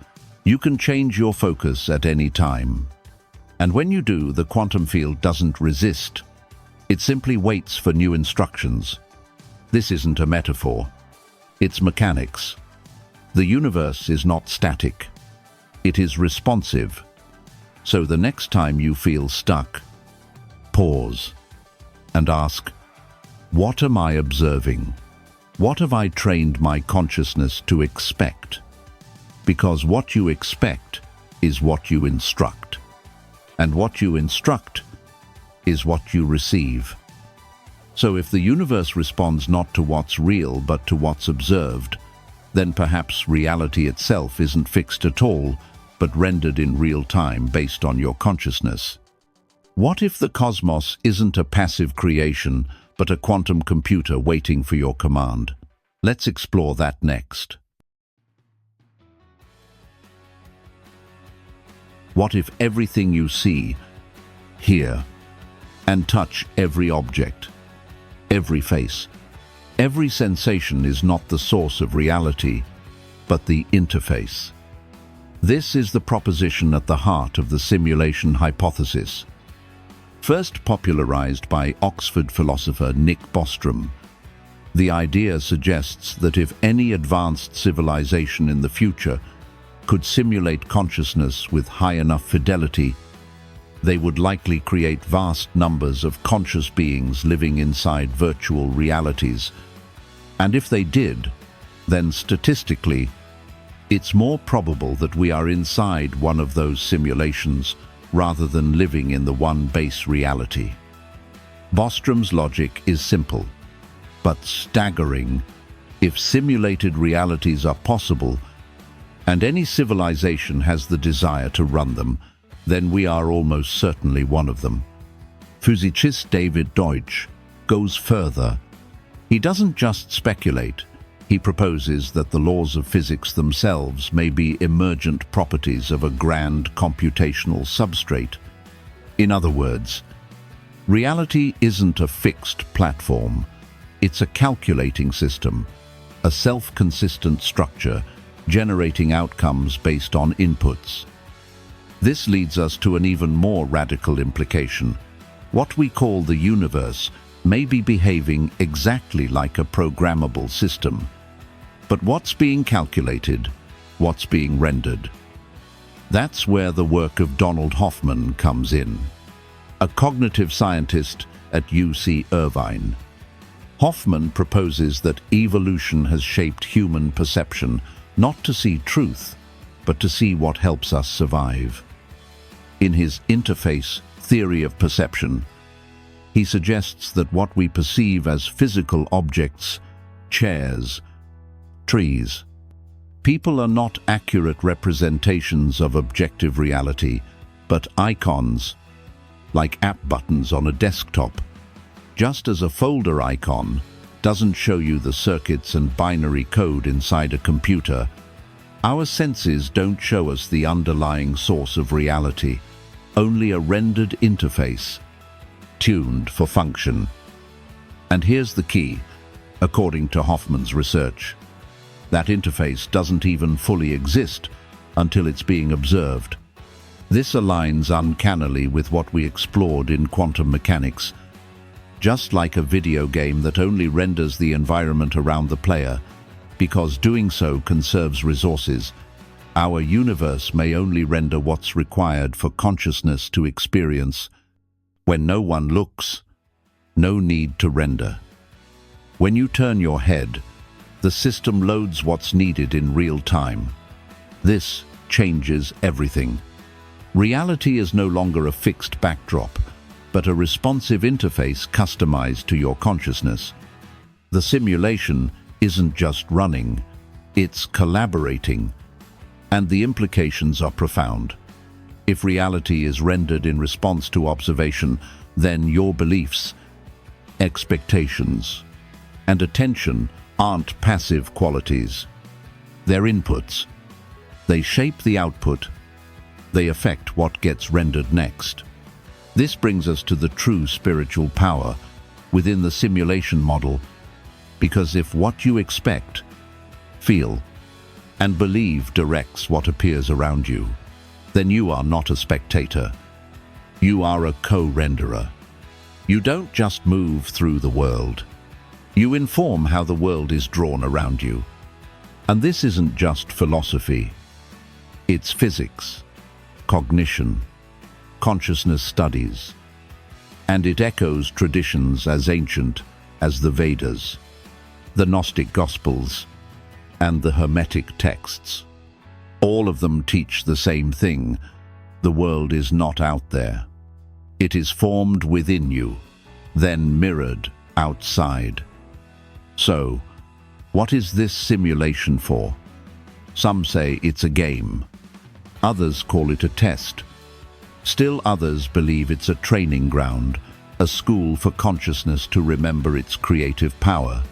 You can change your focus at any time. And when you do, the quantum field doesn't resist. It simply waits for new instructions. This isn't a metaphor. It's mechanics. The universe is not static. It is responsive. So the next time you feel stuck, pause and ask, what am I observing? What have I trained my consciousness to expect? Because what you expect is what you instruct. And what you instruct is what you receive. So if the universe responds not to what's real but to what's observed, then perhaps reality itself isn't fixed at all, but rendered in real time based on your consciousness. What if the cosmos isn't a passive creation, but a quantum computer waiting for your command? Let's explore that next. What if everything you see, hear, and touch, every object, every face, every sensation is not the source of reality, but the interface? This is the proposition at the heart of the simulation hypothesis. First popularized by Oxford philosopher Nick Bostrom, the idea suggests that if any advanced civilization in the future could simulate consciousness with high enough fidelity, they would likely create vast numbers of conscious beings living inside virtual realities. And if they did, then statistically, it's more probable that we are inside one of those simulations rather than living in the one base reality. Bostrom's logic is simple, but staggering. If simulated realities are possible, and any civilization has the desire to run them, then we are almost certainly one of them. Physicist David Deutsch goes further. He doesn't just speculate. He proposes that the laws of physics themselves may be emergent properties of a grand computational substrate. In other words, reality isn't a fixed platform. It's a calculating system, a self-consistent structure generating outcomes based on inputs. This leads us to an even more radical implication. What we call the universe may be behaving exactly like a programmable system. But what's being calculated? What's being rendered? That's where the work of Donald Hoffman comes in, a cognitive scientist at UC Irvine. Hoffman proposes that evolution has shaped human perception not to see truth, but to see what helps us survive. In his interface theory of perception, he suggests that what we perceive as physical objects, chairs, trees, people are not accurate representations of objective reality, but icons, like app buttons on a desktop. Just as a folder icon doesn't show you the circuits and binary code inside a computer, our senses don't show us the underlying source of reality, only a rendered interface, tuned for function. And here's the key, according to Hoffman's research. That interface doesn't even fully exist until it's being observed. This aligns uncannily with what we explored in quantum mechanics. Just like a video game that only renders the environment around the player, because doing so conserves resources, our universe may only render what's required for consciousness to experience. When no one looks, no need to render. When you turn your head, the system loads what's needed in real time. This changes everything. Reality is no longer a fixed backdrop, but a responsive interface customized to your consciousness. The simulation isn't just running, it's collaborating, and the implications are profound. If reality is rendered in response to observation, then your beliefs, expectations, and attention aren't passive qualities. They're inputs. They shape the output. They affect what gets rendered next. This brings us to the true spiritual power within the simulation model, because if what you expect, feel, and believe directs what appears around you, then you are not a spectator. You are a co-renderer. You don't just move through the world. You inform how the world is drawn around you. And this isn't just philosophy. It's physics, cognition, consciousness studies, and it echoes traditions as ancient as the Vedas, the Gnostic Gospels, and the Hermetic texts. All of them teach the same thing: the world is not out there. It is formed within you, then mirrored outside. So, what is this simulation for? Some say it's a game. Others call it a test. Still others believe it's a training ground, a school for consciousness to remember its creative power.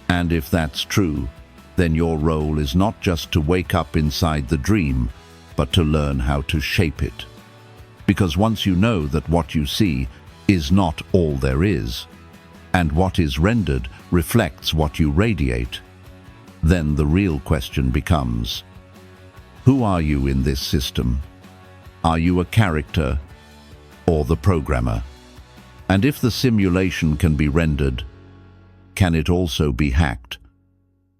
And if that's true, then your role is not just to wake up inside the dream, but to learn how to shape it. Because once you know that what you see is not all there is, and what is rendered reflects what you radiate, then the real question becomes, who are you in this system? Are you a character or the programmer? And if the simulation can be rendered, can it also be hacked?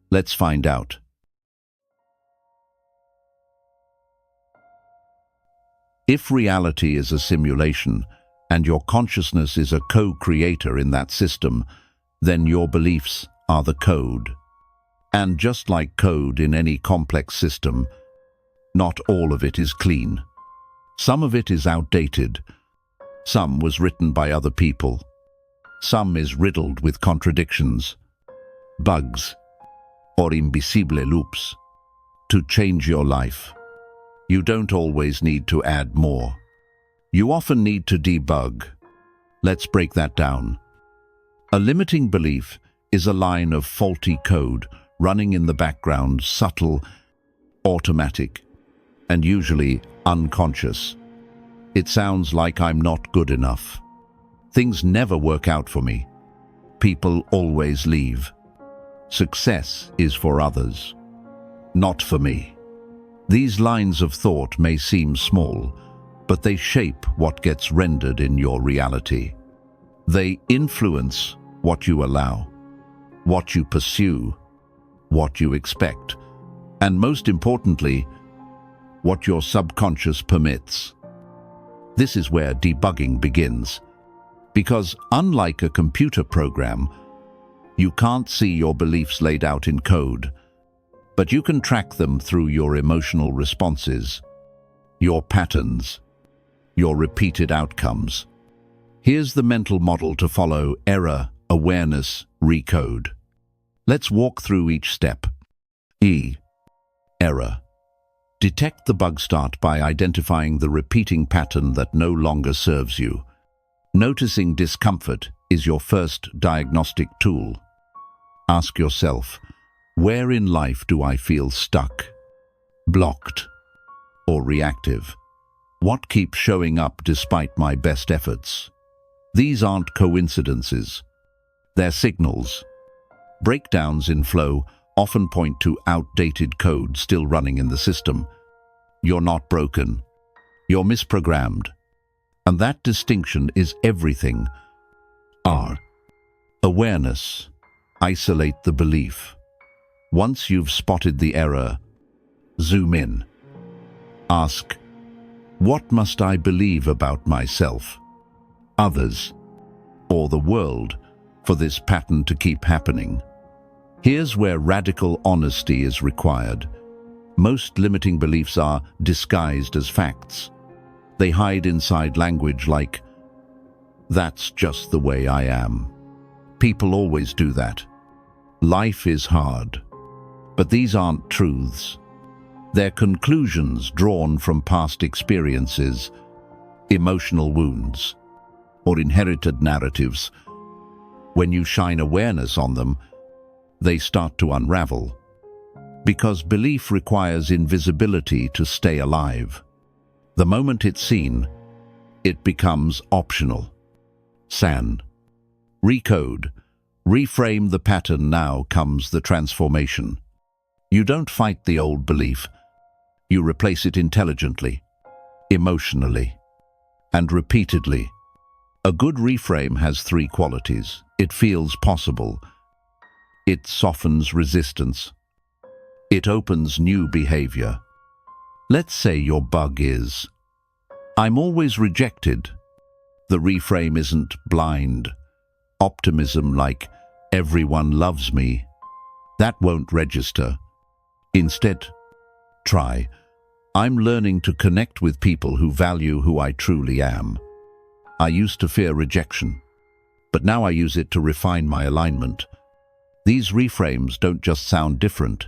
Let's find out. If reality is a simulation, and your consciousness is a co-creator in that system, then your beliefs are the code. And just like code in any complex system, not all of it is clean. Some of it is outdated. Some was written by other people. Some is riddled with contradictions, bugs, or invisible loops. To change your life, you don't always need to add more. You often need to debug. Let's break that down. A limiting belief is a line of faulty code running in the background, subtle, automatic, and usually unconscious. It sounds like I'm not good enough. Things never work out for me. People always leave. Success is for others, not for me. These lines of thought may seem small, but they shape what gets rendered in your reality. They influence what you allow, what you pursue, what you expect, and most importantly, what your subconscious permits. This is where debugging begins, because unlike a computer program, you can't see your beliefs laid out in code, but you can track them through your emotional responses, your patterns, your repeated outcomes. Here's the mental model to follow: error, awareness, recode. Let's walk through each step. Error. Detect the bug start by identifying the repeating pattern that no longer serves you. Noticing discomfort is your first diagnostic tool. Ask yourself, where in life do I feel stuck, blocked, or reactive? What keeps showing up despite my best efforts? These aren't coincidences. They're signals. Breakdowns in flow often point to outdated code still running in the system. You're not broken. You're misprogrammed. And that distinction is everything. Awareness. Isolate the belief. Once you've spotted the error, zoom in. Ask, what must I believe about myself, others, or the world for this pattern to keep happening? Here's where radical honesty is required. Most limiting beliefs are disguised as facts. They hide inside language like, that's just the way I am. People always do that. Life is hard. But these aren't truths. They're conclusions drawn from past experiences, emotional wounds, or inherited narratives. When you shine awareness on them, they start to unravel. Because belief requires invisibility to stay alive. The moment it's seen, it becomes optional. Recode. Reframe the pattern. Now comes the transformation. You don't fight the old belief. You replace it intelligently, emotionally, and repeatedly. A good reframe has three qualities. It feels possible. It softens resistance. It opens new behavior. Let's say your bug is, I'm always rejected. The reframe isn't blind optimism like, everyone loves me. That won't register. Instead, try, I'm learning to connect with people who value who I truly am. I used to fear rejection, but now I use it to refine my alignment. These reframes don't just sound different,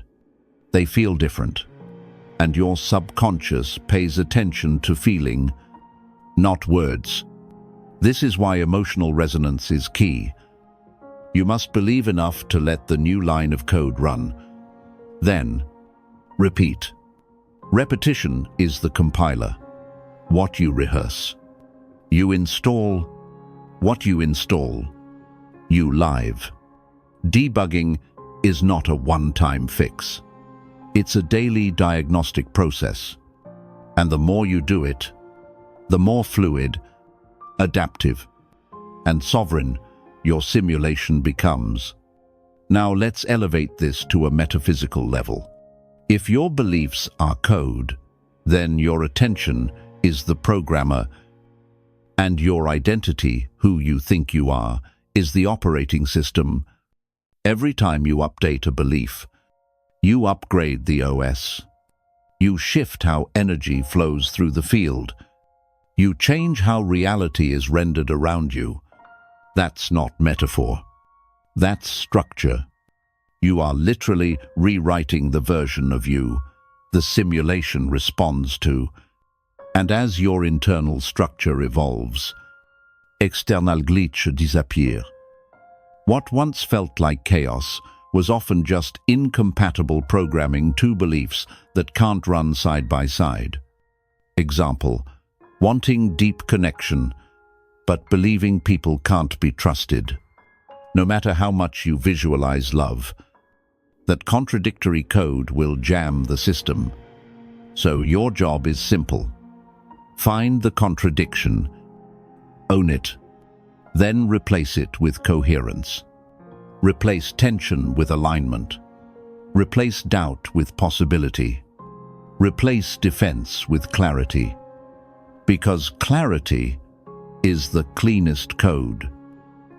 they feel different. And your subconscious pays attention to feeling, not words. This is why emotional resonance is key. You must believe enough to let the new line of code run. Then, repeat. Repetition is the compiler. What you rehearse. You install. What you install. You live. Debugging is not a one-time fix. It's a daily diagnostic process. And the more you do it, the more fluid, adaptive, and sovereign your simulation becomes. Now let's elevate this to a metaphysical level. If your beliefs are code, then your attention is the programmer, and your identity, who you think you are, is the operating system. Every time you update a belief, you upgrade the OS. You shift how energy flows through the field, You change how reality is rendered around you. That's not metaphor. That's structure. You are literally rewriting the version of you the simulation responds to. And as your internal structure evolves, external glitches disappear. What once felt like chaos was often just incompatible programming, two beliefs that can't run side by side. Example, wanting deep connection, but believing people can't be trusted. No matter how much you visualize love, that contradictory code will jam the system. So your job is simple. Find the contradiction, own it, then replace it with coherence. Replace tension with alignment. Replace doubt with possibility. Replace defense with clarity. Because clarity is the cleanest code.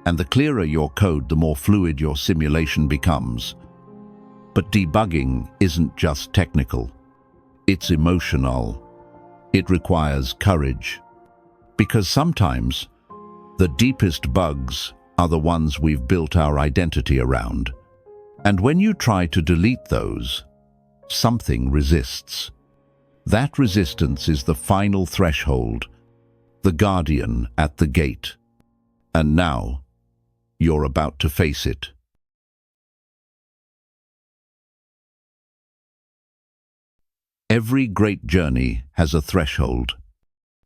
And the clearer your code, the more fluid your simulation becomes. But debugging isn't just technical. It's emotional. It requires courage. Because sometimes the deepest bugs are the ones we've built our identity around. And when you try to delete those, something resists. That resistance is the final threshold, the guardian at the gate. And now, you're about to face it. Every great journey has a threshold,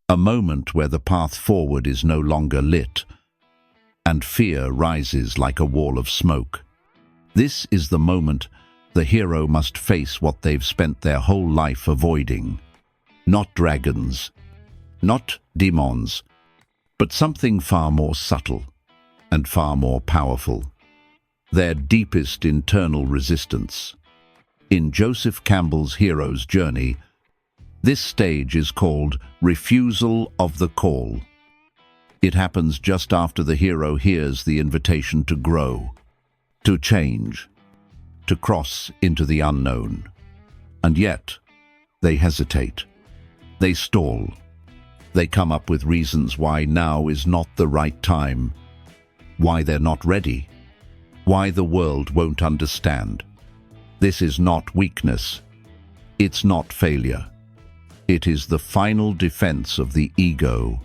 a moment where the path forward is no longer lit, and fear rises like a wall of smoke. This is the moment the hero must face what they've spent their whole life avoiding. Not dragons, not demons, but something far more subtle and far more powerful. Their deepest internal resistance. In Joseph Campbell's hero's journey, this stage is called refusal of the call. It happens just after the hero hears the invitation to grow, to change, to cross into the unknown. And yet, they hesitate. They stall. They come up with reasons why now is not the right time, why they're not ready, why the world won't understand. This is not weakness. It's not failure. It is the final defense of the ego.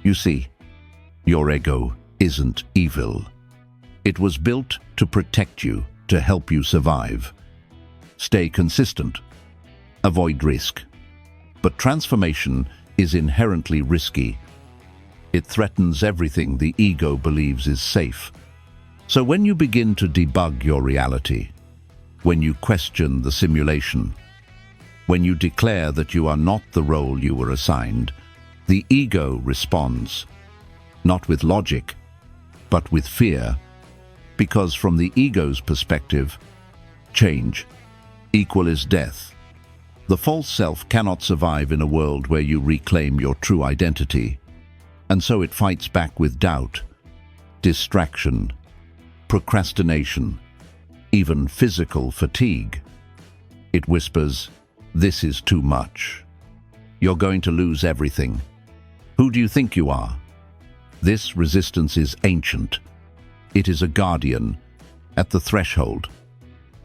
You see, your ego isn't evil. It was built to protect you, to help you survive. Stay consistent. Avoid risk. But transformation is inherently risky. It threatens everything the ego believes is safe. So when you begin to debug your reality, when you question the simulation, when you declare that you are not the role you were assigned, the ego responds, not with logic, but with fear, because from the ego's perspective, change equals death. The false self cannot survive in a world where you reclaim your true identity, and so it fights back with doubt, distraction, procrastination, even physical fatigue. It whispers, "This is too much. You're going to lose everything. Who do you think you are?" This resistance is ancient. It is a guardian at the threshold,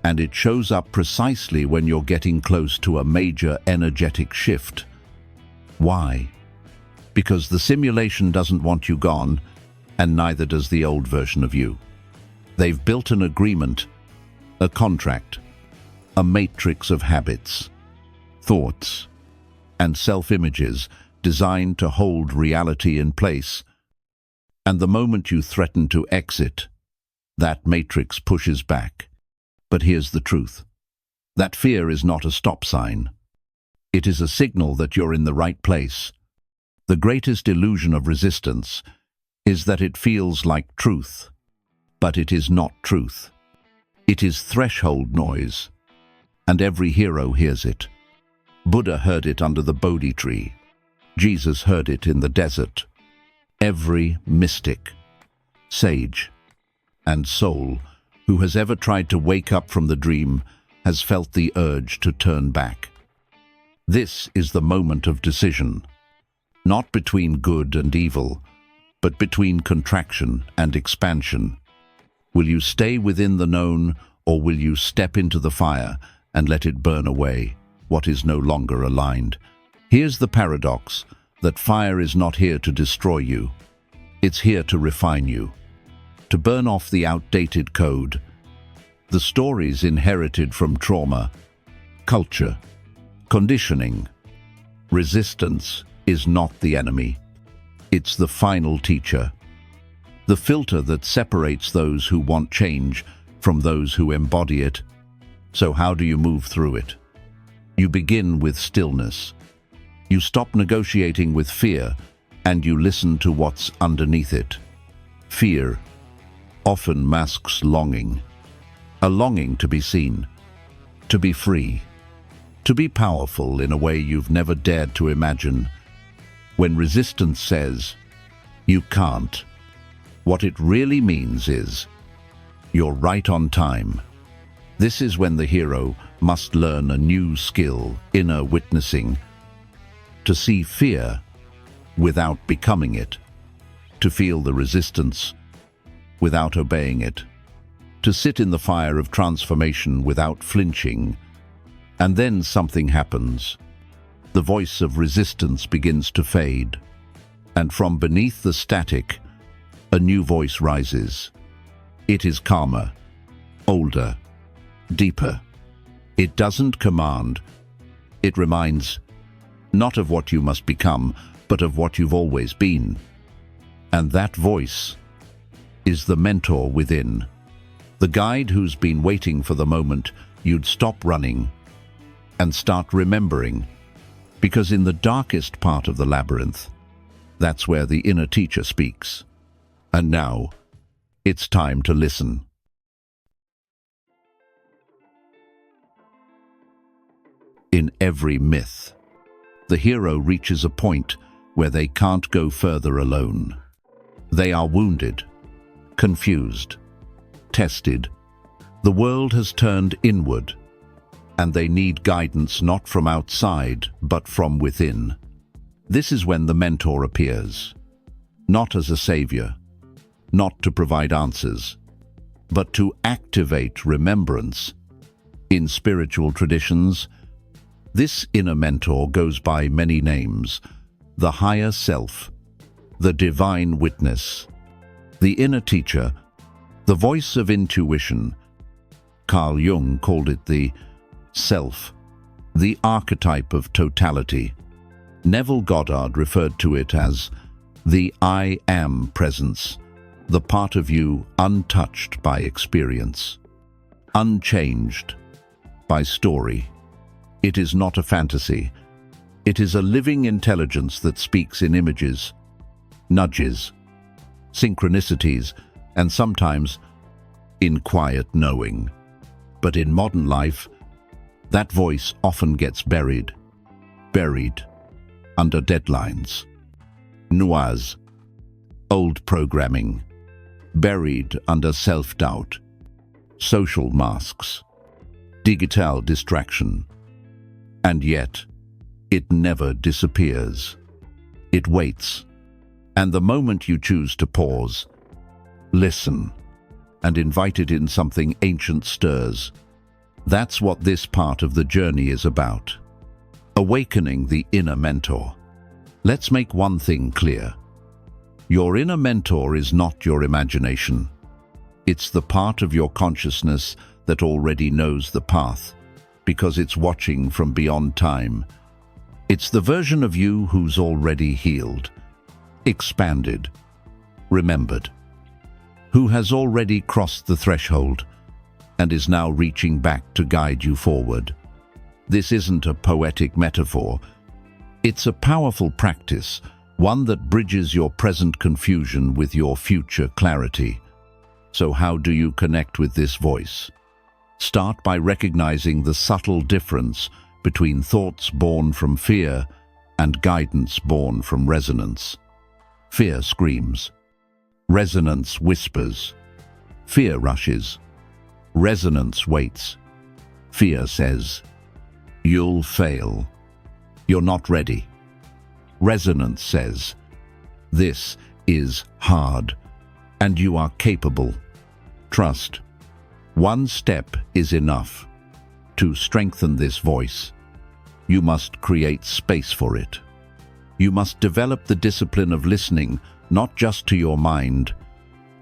and it shows up precisely when you're getting close to a major energetic shift. Why? Because the simulation doesn't want you gone, and neither does the old version of you. They've built an agreement, a contract, a matrix of habits, thoughts, and self-images designed to hold reality in place. And the moment you threaten to exit, that matrix pushes back. But here's the truth. That fear is not a stop sign. It is a signal that you're in the right place. The greatest illusion of resistance is that it feels like truth, but it is not truth. It is threshold noise, and every hero hears it. Buddha heard it under the Bodhi tree. Jesus heard it in the desert. Every mystic, sage, and soul who has ever tried to wake up from the dream has felt the urge to turn back. This is the moment of decision. not between good and evil, but between contraction and expansion. Will you stay within the known, or will you step into the fire and let it burn away what is no longer aligned? Here's the paradox, that fire is not here to destroy you. It's here to refine you, to burn off the outdated code, the stories inherited from trauma, culture, conditioning. Resistance is not the enemy. It's the final teacher, the filter that separates those who want change from those who embody it. So how do you move through it? You begin with stillness. You stop negotiating with fear, and you listen to what's underneath it. Fear often masks longing, a longing to be seen, to be free, to be powerful in a way you've never dared to imagine. When resistance says, "You can't," what it really means is, "You're right on time." This is when the hero must learn a new skill, inner witnessing, to see fear without becoming it, to feel the resistance without obeying it, to sit in the fire of transformation without flinching. And then something happens. The voice of resistance begins to fade, and from beneath the static, a new voice rises. It is calmer, older, deeper. It doesn't command. It reminds, not of what you must become, but of what you've always been. And that voice is the mentor within, the guide who's been waiting for the moment you'd stop running and start remembering. Because in the darkest part of the labyrinth, that's where the inner teacher speaks. And now, it's time to listen. In every myth, the hero reaches a point where they can't go further alone. They are wounded, confused, tested. The world has turned inward, and they need guidance not from outside, but from within. This is when the mentor appears, not as a savior, not to provide answers, but to activate remembrance. In spiritual traditions, this inner mentor goes by many names: the higher self, the divine witness, the inner teacher, the voice of intuition. Carl Jung called it the self, the archetype of totality. Neville Goddard referred to it as the I am presence, the part of you untouched by experience, unchanged by story. It is not a fantasy. It is a living intelligence that speaks in images, nudges, synchronicities, and sometimes in quiet knowing. But in modern life, that voice often gets buried under deadlines, noise, old programming, buried under self-doubt, social masks, digital distraction. And yet, it never disappears. It waits, and the moment you choose to pause, listen, and invite it in, something ancient stirs. That's what this part of the journey is about. Awakening the inner mentor. Let's make one thing clear. Your inner mentor is not your imagination. It's the part of your consciousness that already knows the path, because it's watching from beyond time. It's the version of you who's already healed, expanded, remembered, who has already crossed the threshold and is now reaching back to guide you forward. This isn't a poetic metaphor. It's a powerful practice, one that bridges your present confusion with your future clarity. So how do you connect with this voice? Start by recognizing the subtle difference between thoughts born from fear and guidance born from resonance. Fear screams. Resonance whispers. Fear rushes. Resonance waits. Fear says, "You'll fail. You're not ready." Resonance says, "This is hard, and you are capable. Trust. One step is enough. To strengthen this voice, you must create space for it. You must develop the discipline of listening, not just to your mind,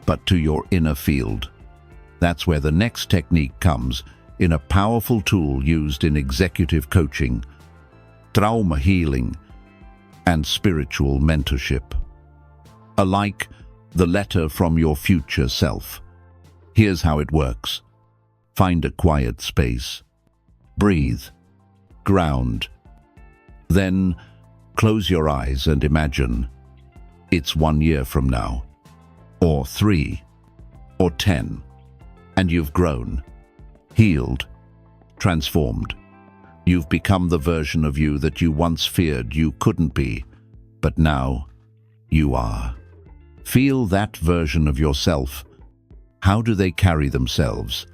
but to your inner field." That's where the next technique comes, in a powerful tool used in executive coaching, trauma healing, and spiritual mentorship. Alike, the letter from your future self. Here's how it works. Find a quiet space. Breathe. Ground. Then, close your eyes and imagine it's 1 year from now, or 3, or 10, and you've grown, healed, transformed. You've become the version of you that you once feared you couldn't be, but now you are. Feel that version of yourself. How do they carry themselves?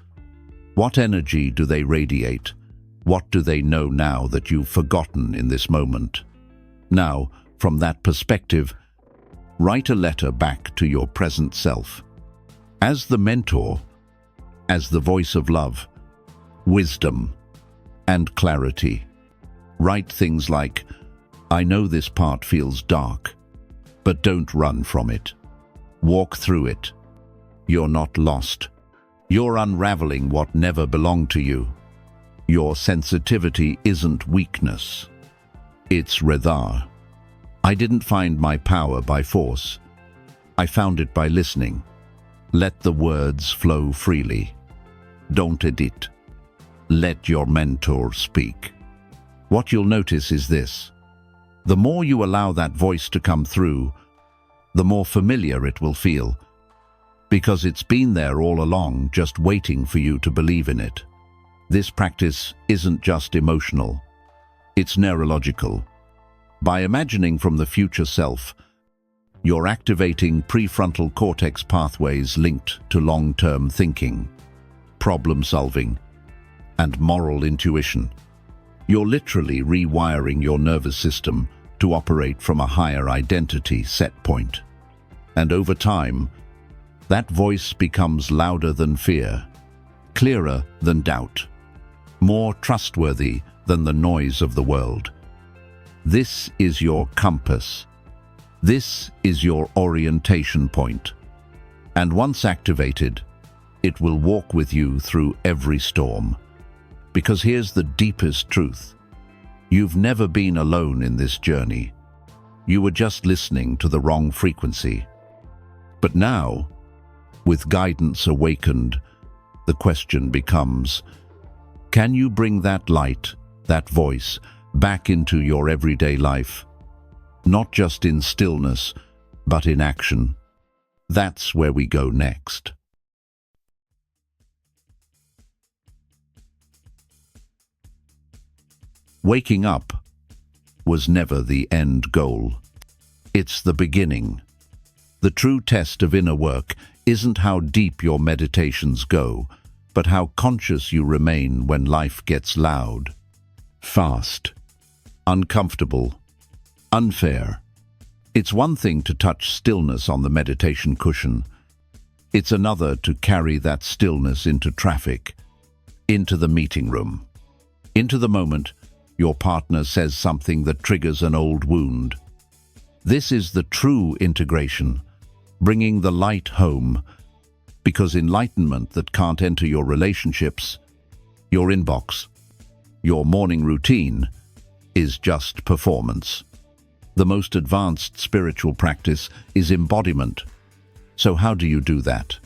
What energy do they radiate? What do they know now that you've forgotten in this moment? Now, from that perspective, write a letter back to your present self. As the mentor, as the voice of love, wisdom, and clarity. Write things like, "I know this part feels dark, but don't run from it. Walk through it. You're not lost. You're unraveling what never belonged to you. Your sensitivity isn't weakness. It's redar. I didn't find my power by force. I found it by listening. Let the words flow freely. Don't edit. Let your mentor speak." What you'll notice is this. The more you allow that voice to come through, the more familiar it will feel, because it's been there all along, just waiting for you to believe in it. This practice isn't just emotional, it's neurological. By imagining from the future self, you're activating prefrontal cortex pathways linked to long-term thinking, problem-solving, and moral intuition. You're literally rewiring your nervous system to operate from a higher identity set point. And over time, that voice becomes louder than fear, clearer than doubt, more trustworthy than the noise of the world. This is your compass. This is your orientation point. And once activated, it will walk with you through every storm. Because here's the deepest truth. You've never been alone in this journey. You were just listening to the wrong frequency. But now, with guidance awakened, the question becomes, can you bring that light, that voice, back into your everyday life? Not just in stillness, but in action. That's where we go next. Waking up was never the end goal. It's the beginning. The true test of inner work isn't how deep your meditations go, but how conscious you remain when life gets loud, fast, uncomfortable, unfair. It's one thing to touch stillness on the meditation cushion. It's another to carry that stillness into traffic, into the meeting room, into the moment your partner says something that triggers an old wound. This is the true integration, bringing the light home, because enlightenment that can't enter your relationships, your inbox, your morning routine, is just performance. The most advanced spiritual practice is embodiment. So how do you do that?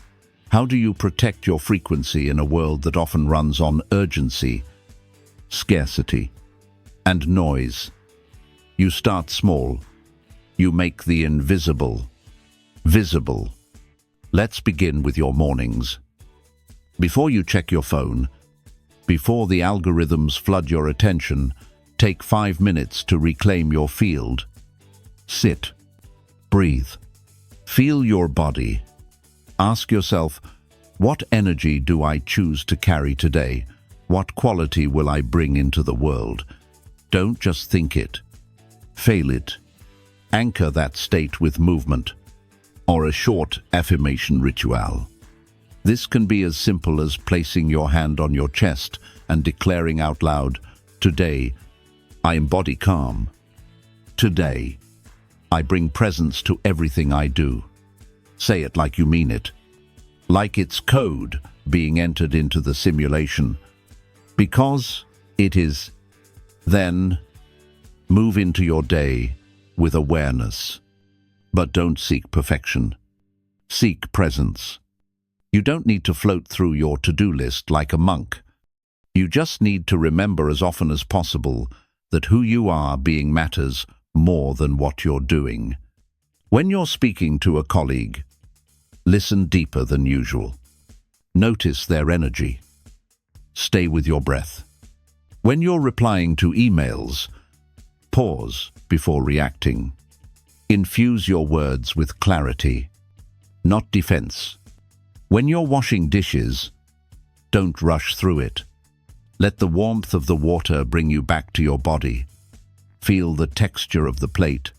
How do you protect your frequency in a world that often runs on urgency, scarcity, and noise? You start small. You make the invisible visible. Let's begin with your mornings. Before you check your phone, before the algorithms flood your attention, take 5 minutes to reclaim your field. Sit. Breathe. Feel your body. Ask yourself, what energy do I choose to carry today? What quality will I bring into the world? Don't just think it. Feel it. Anchor that state with movement or a short affirmation ritual. This can be as simple as placing your hand on your chest and declaring out loud, "Today, I embody calm. Today, I bring presence to everything I do." Say it like you mean it, like it's code being entered into the simulation. Because it is, then move into your day with awareness. But don't seek perfection. Seek presence. You don't need to float through your to-do list like a monk. You just need to remember as often as possible that who you are being matters more than what you're doing. When you're speaking to a colleague, listen deeper than usual. Notice their energy. Stay with your breath. When you're replying to emails, pause before reacting. Infuse your words with clarity, not defense. When you're washing dishes, don't rush through it. Let the warmth of the water bring you back to your body. Feel the texture of the plate.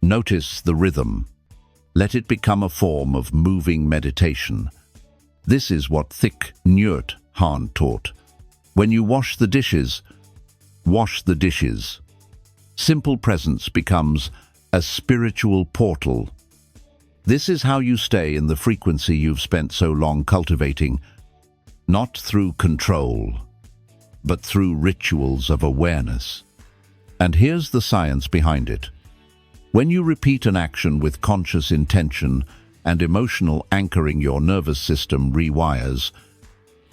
Notice the rhythm. Let it become a form of moving meditation. This is what Thich Nhat Hanh taught. When you wash the dishes, wash the dishes. Simple presence becomes a spiritual portal. This is how you stay in the frequency you've spent so long cultivating, not through control, but through rituals of awareness. And here's the science behind it. When you repeat an action with conscious intention and emotional anchoring, your nervous system rewires.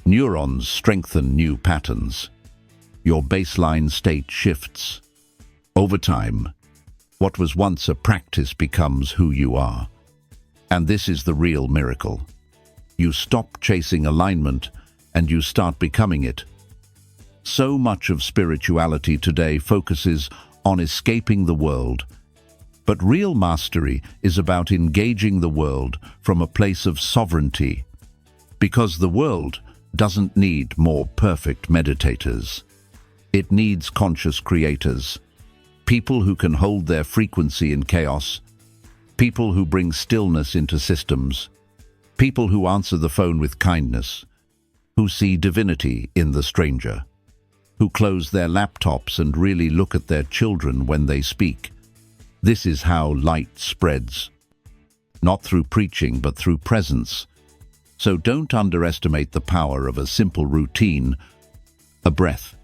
Neurons strengthen new patterns. Your baseline state shifts. Over time, what was once a practice becomes who you are. And this is the real miracle. You stop chasing alignment and you start becoming it. So much of spirituality today focuses on escaping the world. But real mastery is about engaging the world from a place of sovereignty. Because the world doesn't need more perfect meditators. It needs conscious creators. People who can hold their frequency in chaos. People who bring stillness into systems. People who answer the phone with kindness. Who see divinity in the stranger. Who close their laptops and really look at their children when they speak. This is how light spreads. Not through preaching, but through presence. So don't underestimate the power of a simple routine, a breath,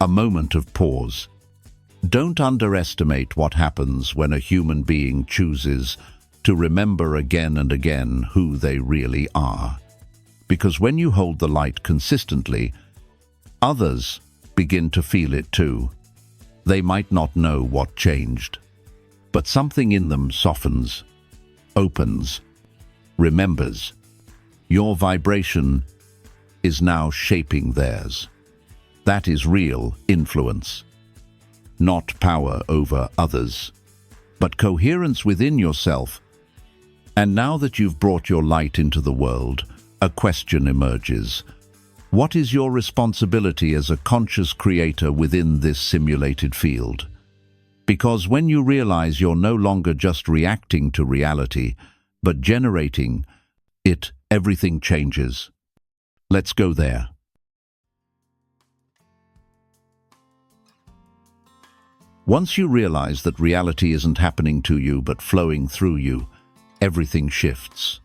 a moment of pause. Don't underestimate what happens when a human being chooses to remember again and again who they really are. Because when you hold the light consistently, others begin to feel it too. They might not know what changed, but something in them softens, opens, remembers. Your vibration is now shaping theirs. That is real influence. Not power over others, but coherence within yourself. And now that you've brought your light into the world, a question emerges. What is your responsibility as a conscious creator within this simulated field? Because when you realize you're no longer just reacting to reality, but generating it, everything changes. Let's go there. Once you realize that reality isn't happening to you but flowing through you, everything shifts.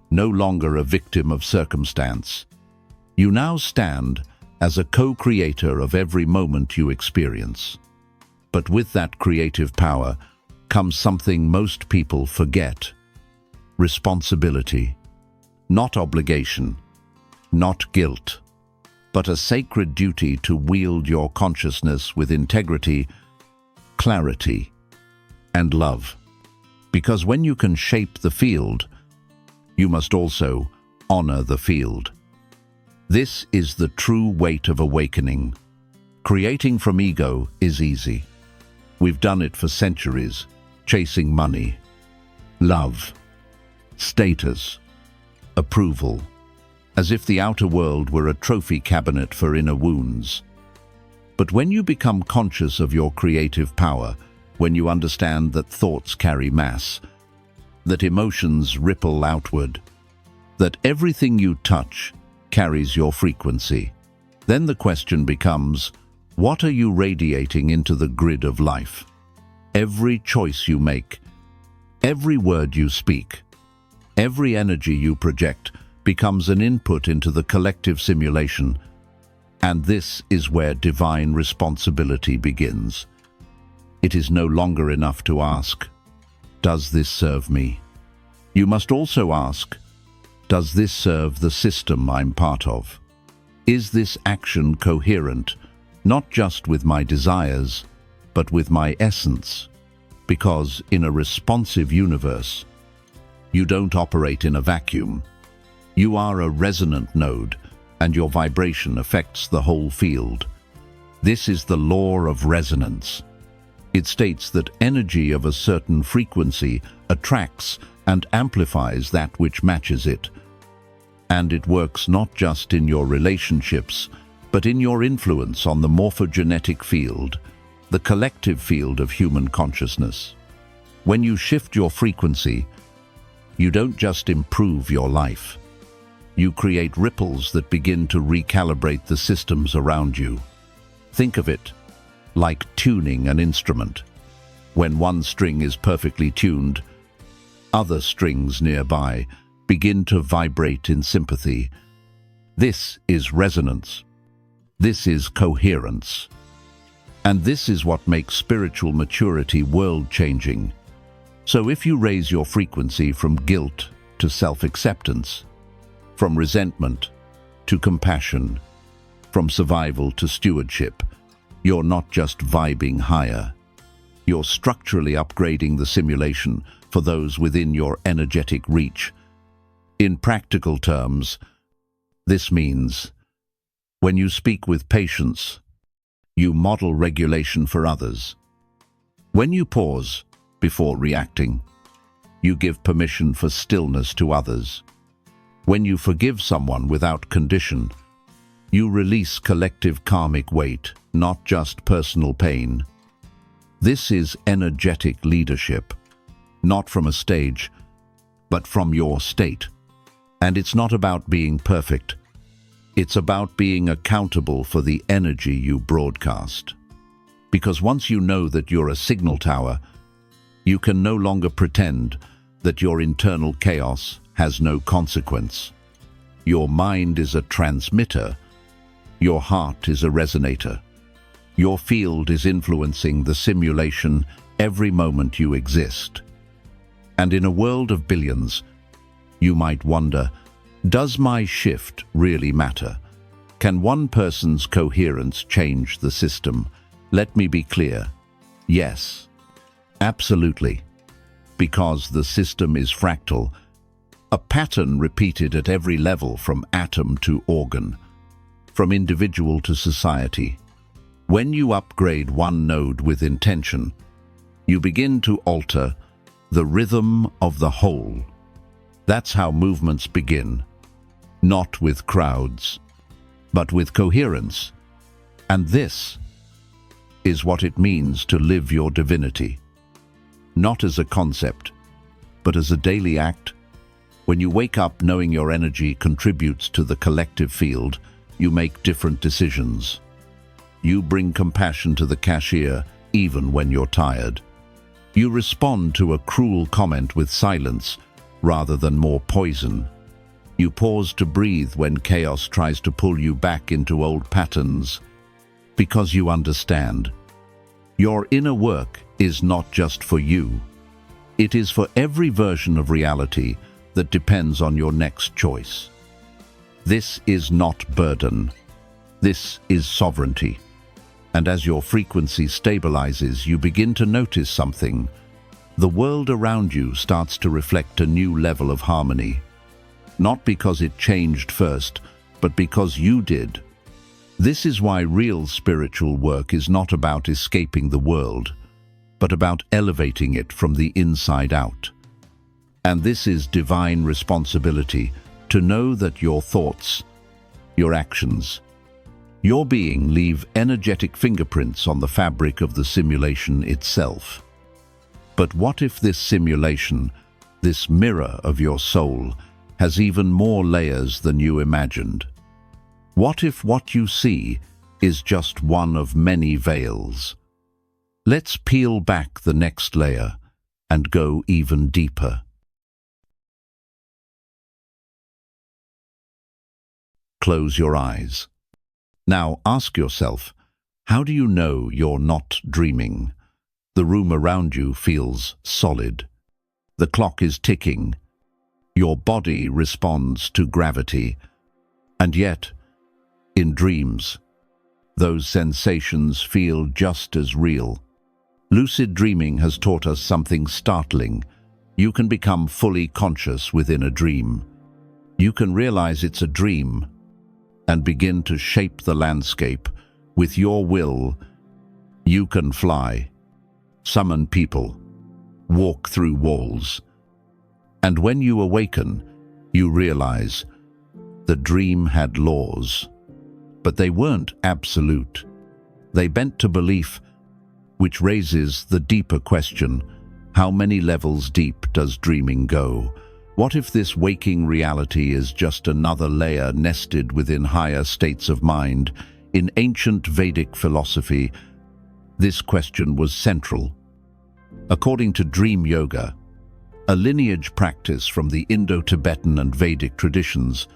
No longer a victim of circumstance. You now stand as a co-creator of every moment you experience. But with that creative power comes something most people forget. Responsibility. Not obligation, not guilt, but a sacred duty to wield your consciousness with integrity, clarity, and love. Because when you can shape the field, you must also honor the field. This is the true weight of awakening. Creating from ego is easy. We've done it for centuries, chasing money, love, status, approval, as if the outer world were a trophy cabinet for inner wounds. But when you become conscious of your creative power, when you understand that thoughts carry mass, that emotions ripple outward, that everything you touch carries your frequency. Then the question becomes, what are you radiating into the grid of life? Every choice you make, every word you speak, every energy you project becomes an input into the collective simulation. And this is where divine responsibility begins. It is no longer enough to ask, does this serve me? You must also ask, does this serve the system I'm part of? Is this action coherent, not just with my desires, but with my essence? Because in a responsive universe, you don't operate in a vacuum. You are a resonant node, and your vibration affects the whole field. This is the law of resonance. It states that energy of a certain frequency attracts and amplifies that which matches it. And it works not just in your relationships, but in your influence on the morphogenetic field, the collective field of human consciousness. When you shift your frequency, you don't just improve your life. You create ripples that begin to recalibrate the systems around you. Think of it like tuning an instrument. When one string is perfectly tuned, other strings nearby begin to vibrate in sympathy. This is resonance. This is coherence. And this is what makes spiritual maturity world-changing. So if you raise your frequency from guilt to self-acceptance, from resentment to compassion, from survival to stewardship, you're not just vibing higher. You're structurally upgrading the simulation for those within your energetic reach. In practical terms, this means when you speak with patience, you model regulation for others. When you pause before reacting, you give permission for stillness to others. When you forgive someone without condition, you release collective karmic weight, not just personal pain. This is energetic leadership, not from a stage, but from your state. And it's not about being perfect. It's about being accountable for the energy you broadcast. Because once you know that you're a signal tower, you can no longer pretend that your internal chaos has no consequence. Your mind is a transmitter. Your heart is a resonator. Your field is influencing the simulation every moment you exist. And in a world of billions, you might wonder, does my shift really matter? Can one person's coherence change the system? Let me be clear. Yes, absolutely. Because the system is fractal, a pattern repeated at every level from atom to organ, from individual to society. When you upgrade one node with intention, you begin to alter the rhythm of the whole. That's how movements begin, not with crowds, but with coherence. And this is what it means to live your divinity. Not as a concept, but as a daily act. When you wake up knowing your energy contributes to the collective field, you make different decisions. You bring compassion to the cashier even when you're tired. You respond to a cruel comment with silence rather than more poison. You pause to breathe when chaos tries to pull you back into old patterns, because you understand. Your inner work is not just for you. It is for every version of reality that depends on your next choice. This is not burden. This is sovereignty. And as your frequency stabilizes, you begin to notice something. The world around you starts to reflect a new level of harmony. Not because it changed first, but because you did. This is why real spiritual work is not about escaping the world, but about elevating it from the inside out. And this is divine responsibility, to know that your thoughts, your actions, your being leave energetic fingerprints on the fabric of the simulation itself. But what if this simulation, this mirror of your soul, has even more layers than you imagined? What if what you see is just one of many veils? Let's peel back the next layer and go even deeper. Close your eyes. Now ask yourself, how do you know you're not dreaming? The room around you feels solid. The clock is ticking. Your body responds to gravity. And yet, in dreams, those sensations feel just as real. Lucid dreaming has taught us something startling. You can become fully conscious within a dream. You can realize it's a dream and begin to shape the landscape. With your will, you can fly, summon people, walk through walls. And when you awaken, you realize the dream had laws, but they weren't absolute. They bent to belief, which raises the deeper question, how many levels deep does dreaming go? What if this waking reality is just another layer nested within higher states of mind? In ancient Vedic philosophy, this question was central. According to dream yoga, a lineage practice from the Indo-Tibetan and Vedic traditions,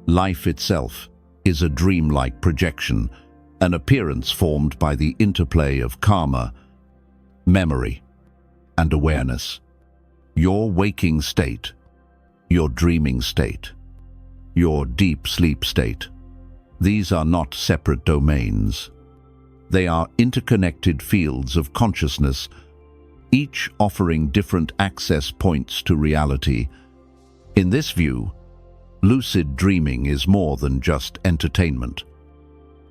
life itself is a dreamlike projection, an appearance formed by the interplay of karma, memory, and awareness. Your waking state, your dreaming state, your deep sleep state. These are not separate domains. They are interconnected fields of consciousness, each offering different access points to reality. In this view, lucid dreaming is more than just entertainment.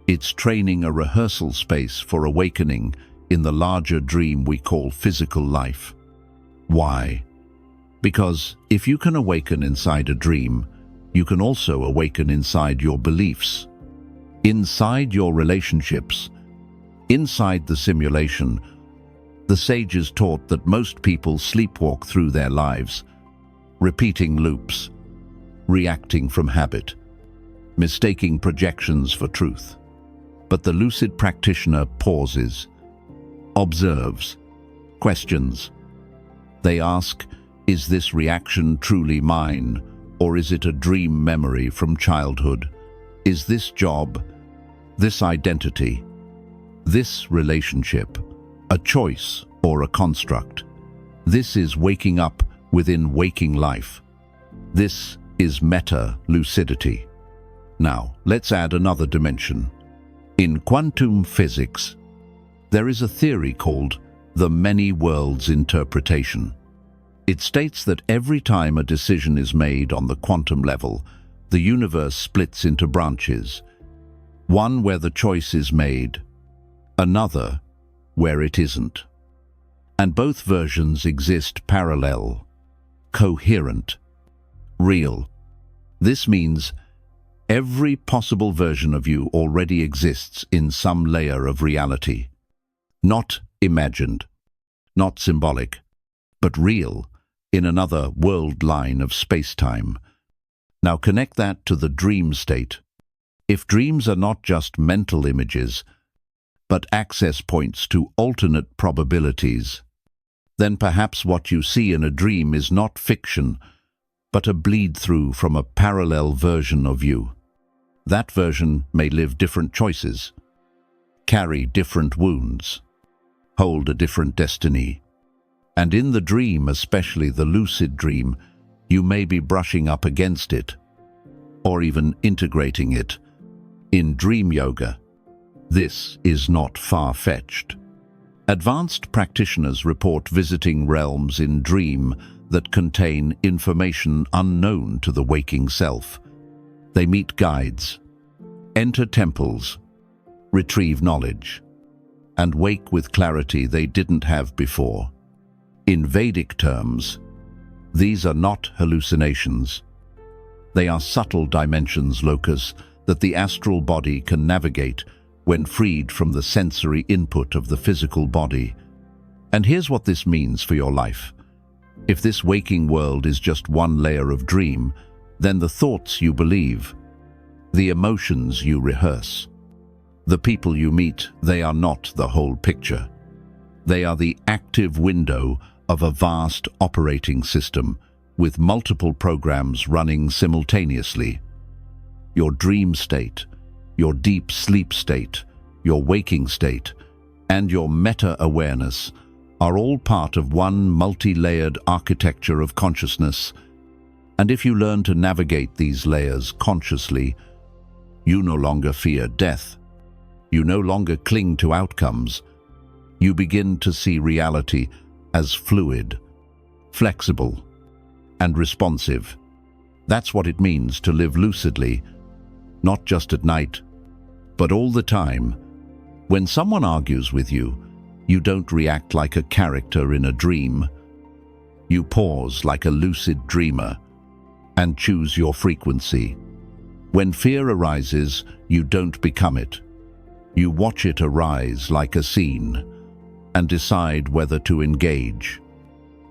It's training a rehearsal space for awakening in the larger dream we call physical life. Why? Because if you can awaken inside a dream, you can also awaken inside your beliefs, inside your relationships, inside the simulation. The sages taught that most people sleepwalk through their lives, repeating loops, reacting from habit, mistaking projections for truth. But the lucid practitioner pauses, observes, questions. They ask, is this reaction truly mine, or is it a dream memory from childhood? Is this job, this identity, this relationship, a choice or a construct? This is waking up within waking life. This is meta-lucidity. Now, let's add another dimension. In quantum physics, there is a theory called the many worlds interpretation. It states that every time a decision is made on the quantum level, the universe splits into branches. One where the choice is made, another where it isn't. And both versions exist parallel, coherent, real. This means every possible version of you already exists in some layer of reality. Not imagined, not symbolic, but real, in another world line of space-time. Now connect that to the dream state. If dreams are not just mental images, but access points to alternate probabilities, then perhaps what you see in a dream is not fiction, but a bleed-through from a parallel version of you. That version may live different choices, carry different wounds, hold a different destiny. And in the dream, especially the lucid dream, you may be brushing up against it, or even integrating it. In dream yoga, this is not far-fetched. Advanced practitioners report visiting realms in dream that contain information unknown to the waking self. They meet guides, enter temples, retrieve knowledge, and wake with clarity they didn't have before. In Vedic terms, these are not hallucinations. They are subtle dimensions locus that the astral body can navigate when freed from the sensory input of the physical body. And here's what this means for your life. If this waking world is just one layer of dream, then the thoughts you believe, the emotions you rehearse, the people you meet, they are not the whole picture. They are the active window of a vast operating system with multiple programs running simultaneously. Your dream state, your deep sleep state, your waking state, and your meta-awareness are all part of one multi-layered architecture of consciousness. And if you learn to navigate these layers consciously, you no longer fear death. You no longer cling to outcomes. You begin to see reality as fluid, flexible, and responsive. That's what it means to live lucidly, not just at night, but all the time. When someone argues with you, you don't react like a character in a dream. You pause like a lucid dreamer and choose your frequency. When fear arises, you don't become it. You watch it arise like a scene and decide whether to engage.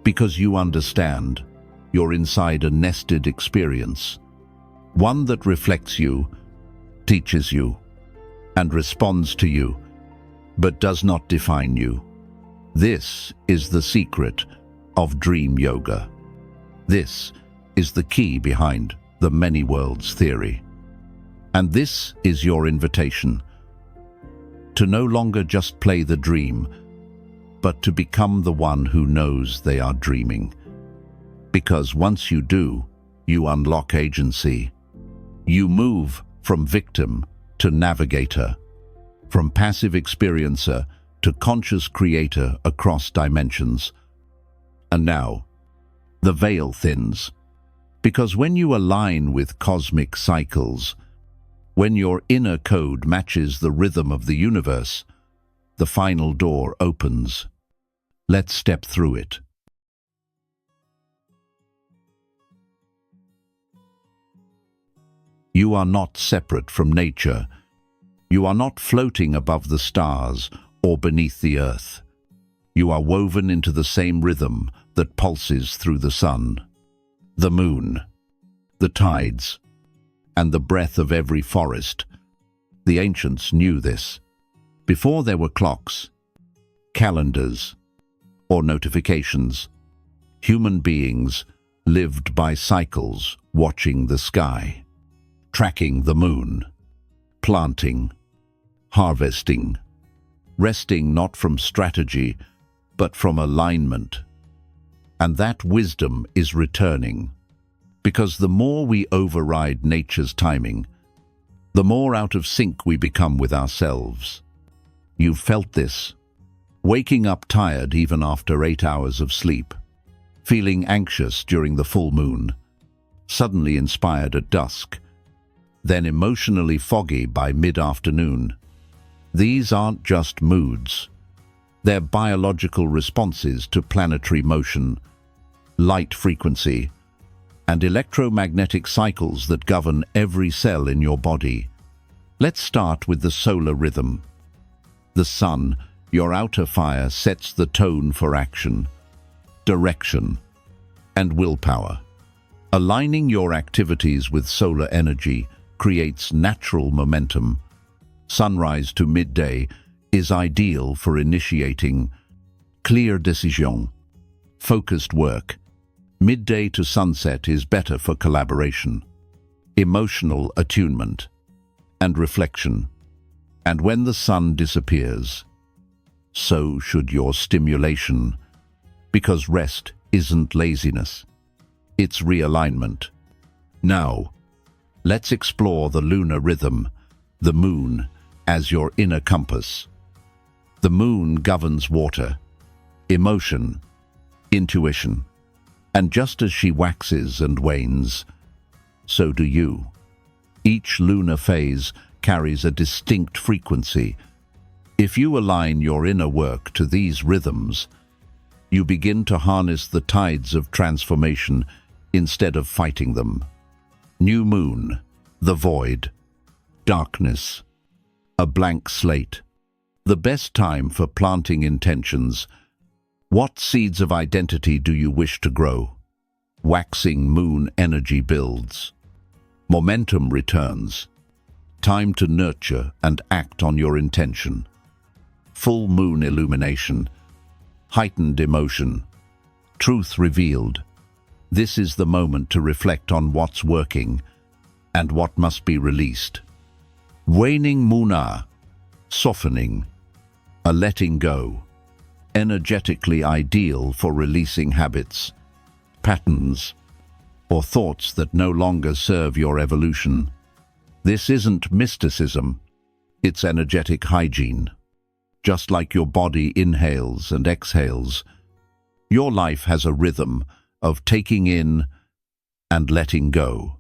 Because you understand, you're inside a nested experience, one that reflects you, teaches you, and responds to you, but does not define you. This is the secret of dream yoga. This is the key behind the many worlds theory. And this is your invitation to no longer just play the dream, but to become the one who knows they are dreaming. Because once you do, you unlock agency. You move from victim to navigator, from passive experiencer to conscious creator across dimensions. And now, the veil thins. Because when you align with cosmic cycles, when your inner code matches the rhythm of the universe, the final door opens. Let's step through it. You are not separate from nature. You are not floating above the stars or beneath the earth. You are woven into the same rhythm that pulses through the sun, the moon, the tides, and the breath of every forest. The ancients knew this. Before there were clocks, calendars, or notifications, human beings lived by cycles, watching the sky, tracking the moon, planting, harvesting, resting not from strategy, but from alignment. And that wisdom is returning, because the more we override nature's timing, the more out of sync we become with ourselves. You've felt this, waking up tired even after 8 hours of sleep, feeling anxious during the full moon, suddenly inspired at dusk, then emotionally foggy by mid-afternoon. These aren't just moods. They're biological responses to planetary motion, light frequency, and electromagnetic cycles that govern every cell in your body. Let's start with the solar rhythm. The sun, your outer fire, sets the tone for action, direction, and willpower. Aligning your activities with solar energy creates natural momentum. Sunrise to midday is ideal for initiating clear decision, focused work. Midday to sunset is better for collaboration, emotional attunement, and reflection. And when the sun disappears, so should your stimulation, because rest isn't laziness, it's realignment. Now, let's explore the lunar rhythm, the moon, as your inner compass. The moon governs water, emotion, intuition, and just as she waxes and wanes, so do you. Each lunar phase carries a distinct frequency. If you align your inner work to these rhythms, you begin to harness the tides of transformation instead of fighting them. New moon, the void, darkness, a blank slate. The best time for planting intentions, What seeds of identity do you wish to grow? Waxing moon energy builds. Momentum returns. Time to nurture and act on your intention. Full moon illumination. Heightened emotion. Truth revealed. This is the moment to reflect on what's working and what must be released. Waning Muna, softening, a letting go, energetically ideal for releasing habits, patterns, or thoughts that no longer serve your evolution. This isn't mysticism, it's energetic hygiene. Just like your body inhales and exhales, your life has a rhythm of taking in and letting go.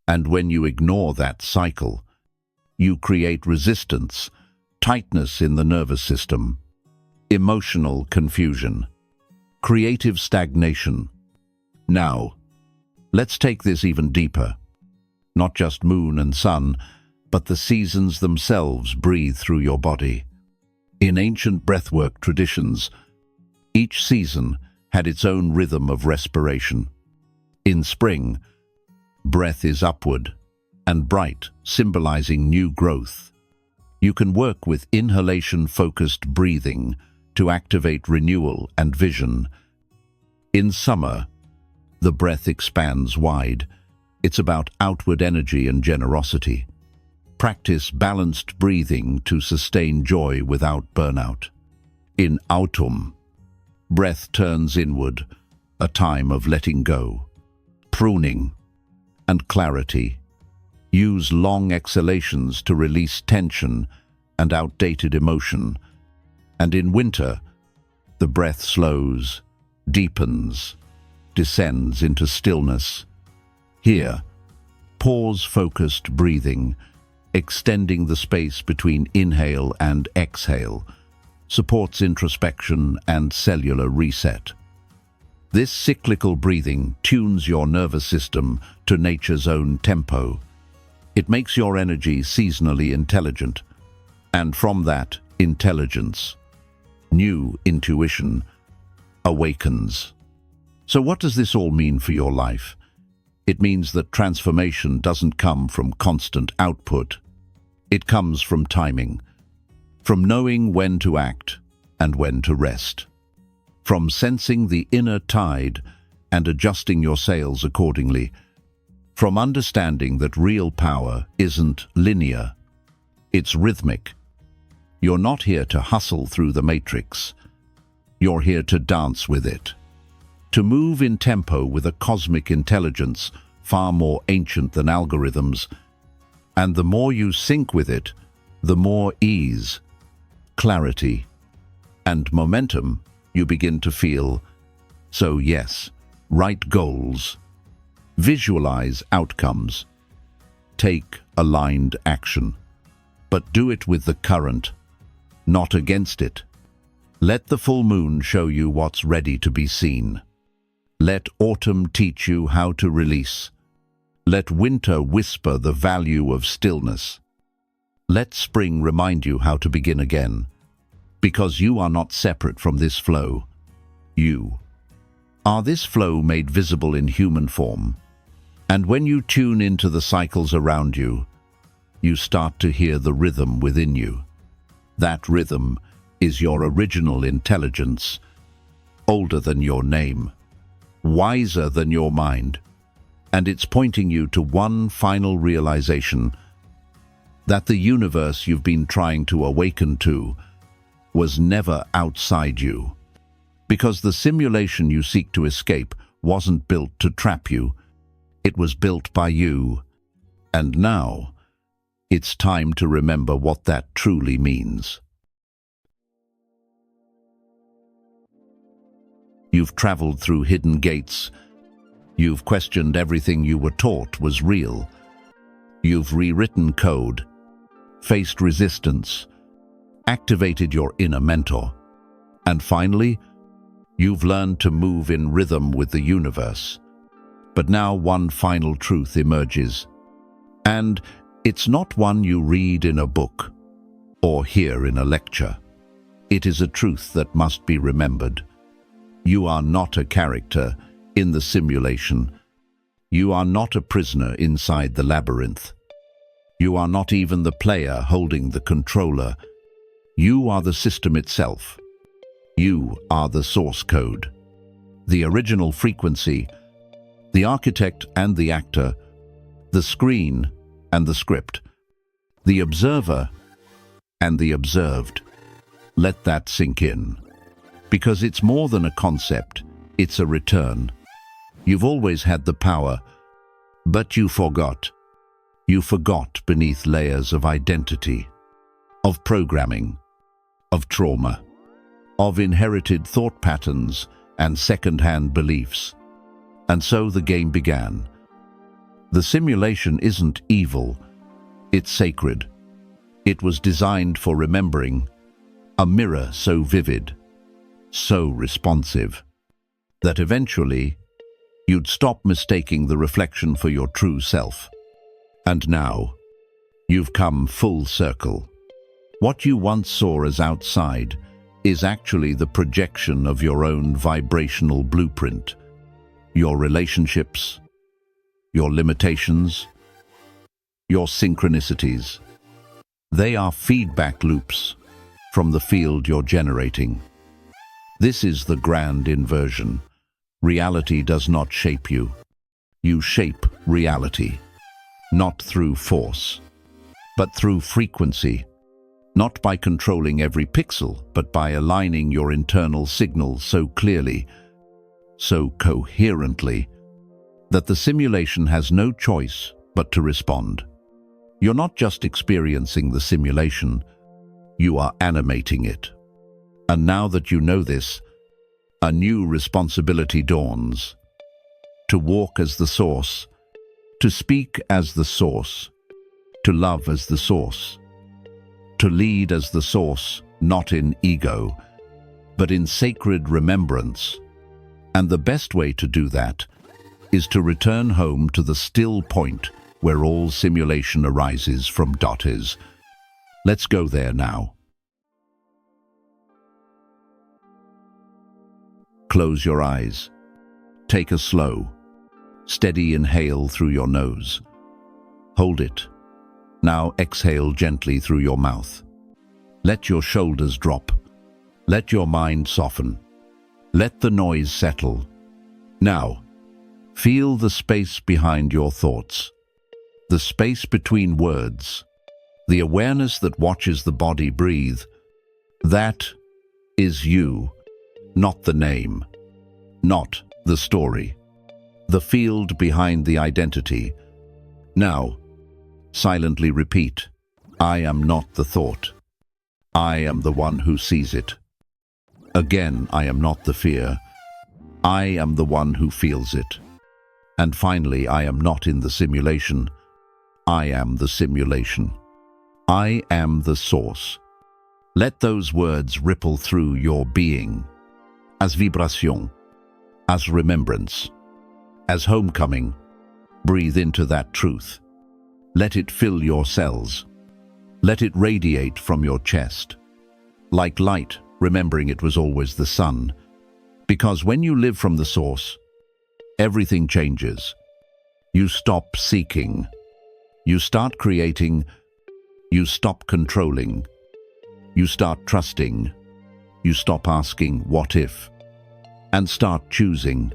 And when you ignore that cycle, you create resistance, tightness in the nervous system, emotional confusion, creative stagnation. Now, let's take this even deeper. Not just moon and sun, but the seasons themselves breathe through your body. In ancient breathwork traditions, each season had its own rhythm of respiration. In spring, breath is upward and bright, symbolizing new growth. You can work with inhalation-focused breathing to activate renewal and vision. In summer, the breath expands wide. It's about outward energy and generosity. Practice balanced breathing to sustain joy without burnout. In autumn, breath turns inward, a time of letting go, pruning, and clarity. Use long exhalations to release tension and outdated emotion. And in winter, the breath slows, deepens, descends into stillness. Here, pause-focused breathing, extending the space between inhale and exhale, supports introspection and cellular reset. This cyclical breathing tunes your nervous system to nature's own tempo. It makes your energy seasonally intelligent, and from that intelligence, new intuition awakens. So what does this all mean for your life? It means that transformation doesn't come from constant output. It comes from timing, from knowing when to act and when to rest, from sensing the inner tide and adjusting your sails accordingly, from understanding that real power isn't linear, it's rhythmic. You're not here to hustle through the matrix. You're here to dance with it, to move in tempo with a cosmic intelligence far more ancient than algorithms. And the more you sync with it, the more ease, clarity, and momentum you begin to feel. So yes, write goals, visualize outcomes, take aligned action, but do it with the current, not against it. Let the full moon show you what's ready to be seen. Let autumn teach you how to release. Let winter whisper the value of stillness. Let spring remind you how to begin again. Because you are not separate from this flow. You are this flow made visible in human form. And when you tune into the cycles around you, you start to hear the rhythm within you. That rhythm is your original intelligence, older than your name, wiser than your mind. And it's pointing you to one final realization, that the universe you've been trying to awaken to was never outside you. Because the simulation you seek to escape wasn't built to trap you, it was built by you. And now, it's time to remember what that truly means. You've traveled through hidden gates. You've questioned everything you were taught was real. You've rewritten code, faced resistance, activated your inner mentor. And finally, you've learned to move in rhythm with the universe. But now one final truth emerges. And it's not one you read in a book or hear in a lecture. It is a truth that must be remembered. You are not a character in the simulation. You are not a prisoner inside the labyrinth. You are not even the player holding the controller. You are the system itself. You are the source code, the original frequency, the architect and the actor, the screen and the script, the observer and the observed. Let that sink in. Because it's more than a concept, it's a return. You've always had the power, but you forgot. You forgot beneath layers of identity, of programming, of trauma, of inherited thought patterns and second-hand beliefs. And so the game began. The simulation isn't evil, it's sacred. It was designed for remembering, a mirror so vivid, so responsive, that eventually you'd stop mistaking the reflection for your true self. And now, you've come full circle. What you once saw as outside is actually the projection of your own vibrational blueprint. Your relationships, your limitations, your synchronicities. They are feedback loops from the field you're generating. This is the grand inversion. Reality does not shape you. You shape reality, not through force, but through frequency, not by controlling every pixel, but by aligning your internal signals so clearly, so coherently, that the simulation has no choice but to respond. You're not just experiencing the simulation, you are animating it. And now that you know this, a new responsibility dawns. To walk as the source, to speak as the source, to love as the source, to lead as the source, not in ego, but in sacred remembrance. And the best way to do that is to return home to the still point where all simulation arises from is. Let's go there now. Close your eyes. Take a slow, steady inhale through your nose. Hold it. Now exhale gently through your mouth. Let your shoulders drop. Let your mind soften. Let the noise settle. Now, feel the space behind your thoughts. The space between words. The awareness that watches the body breathe. That is you, not the name, not the story. The field behind the identity. Now, silently repeat, I am not the thought. I am the one who sees it. Again, I am not the fear. I am the one who feels it. And finally, I am not in the simulation. I am the simulation. I am the source. Let those words ripple through your being, as vibration, as remembrance, as homecoming. Breathe into that truth. Let it fill your cells. Let it radiate from your chest. Like light, remembering it was always the sun. Because when you live from the source, everything changes. You stop seeking. You start creating. You stop controlling. You start trusting. You stop asking, what if? And start choosing,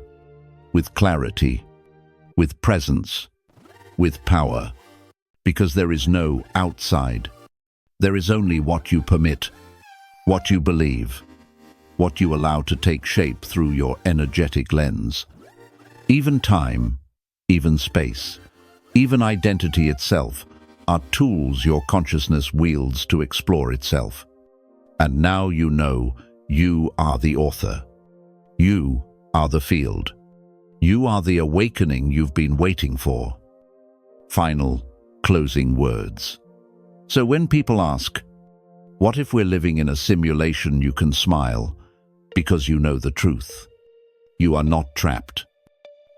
with clarity, with presence, with power. Because there is no outside. There is only what you permit, what you believe, what you allow to take shape through your energetic lens. Even time, even space, even identity itself are tools your consciousness wields to explore itself. And now you know you are the author. You are the field. You are the awakening you've been waiting for. Final, closing words. So when people ask, what if we're living in a simulation, you can smile because you know the truth. You are not trapped.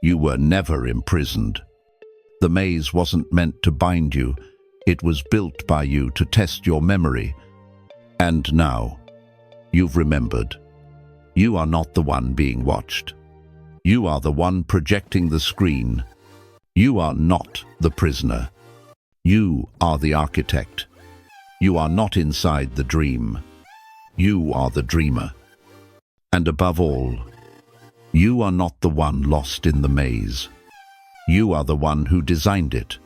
You were never imprisoned. The maze wasn't meant to bind you. It was built by you to test your memory. And now, you've remembered. You are not the one being watched. You are the one projecting the screen. You are not the prisoner. You are the architect. You are not inside the dream. You are the dreamer. And above all, you are not the one lost in the maze. You are the one who designed it.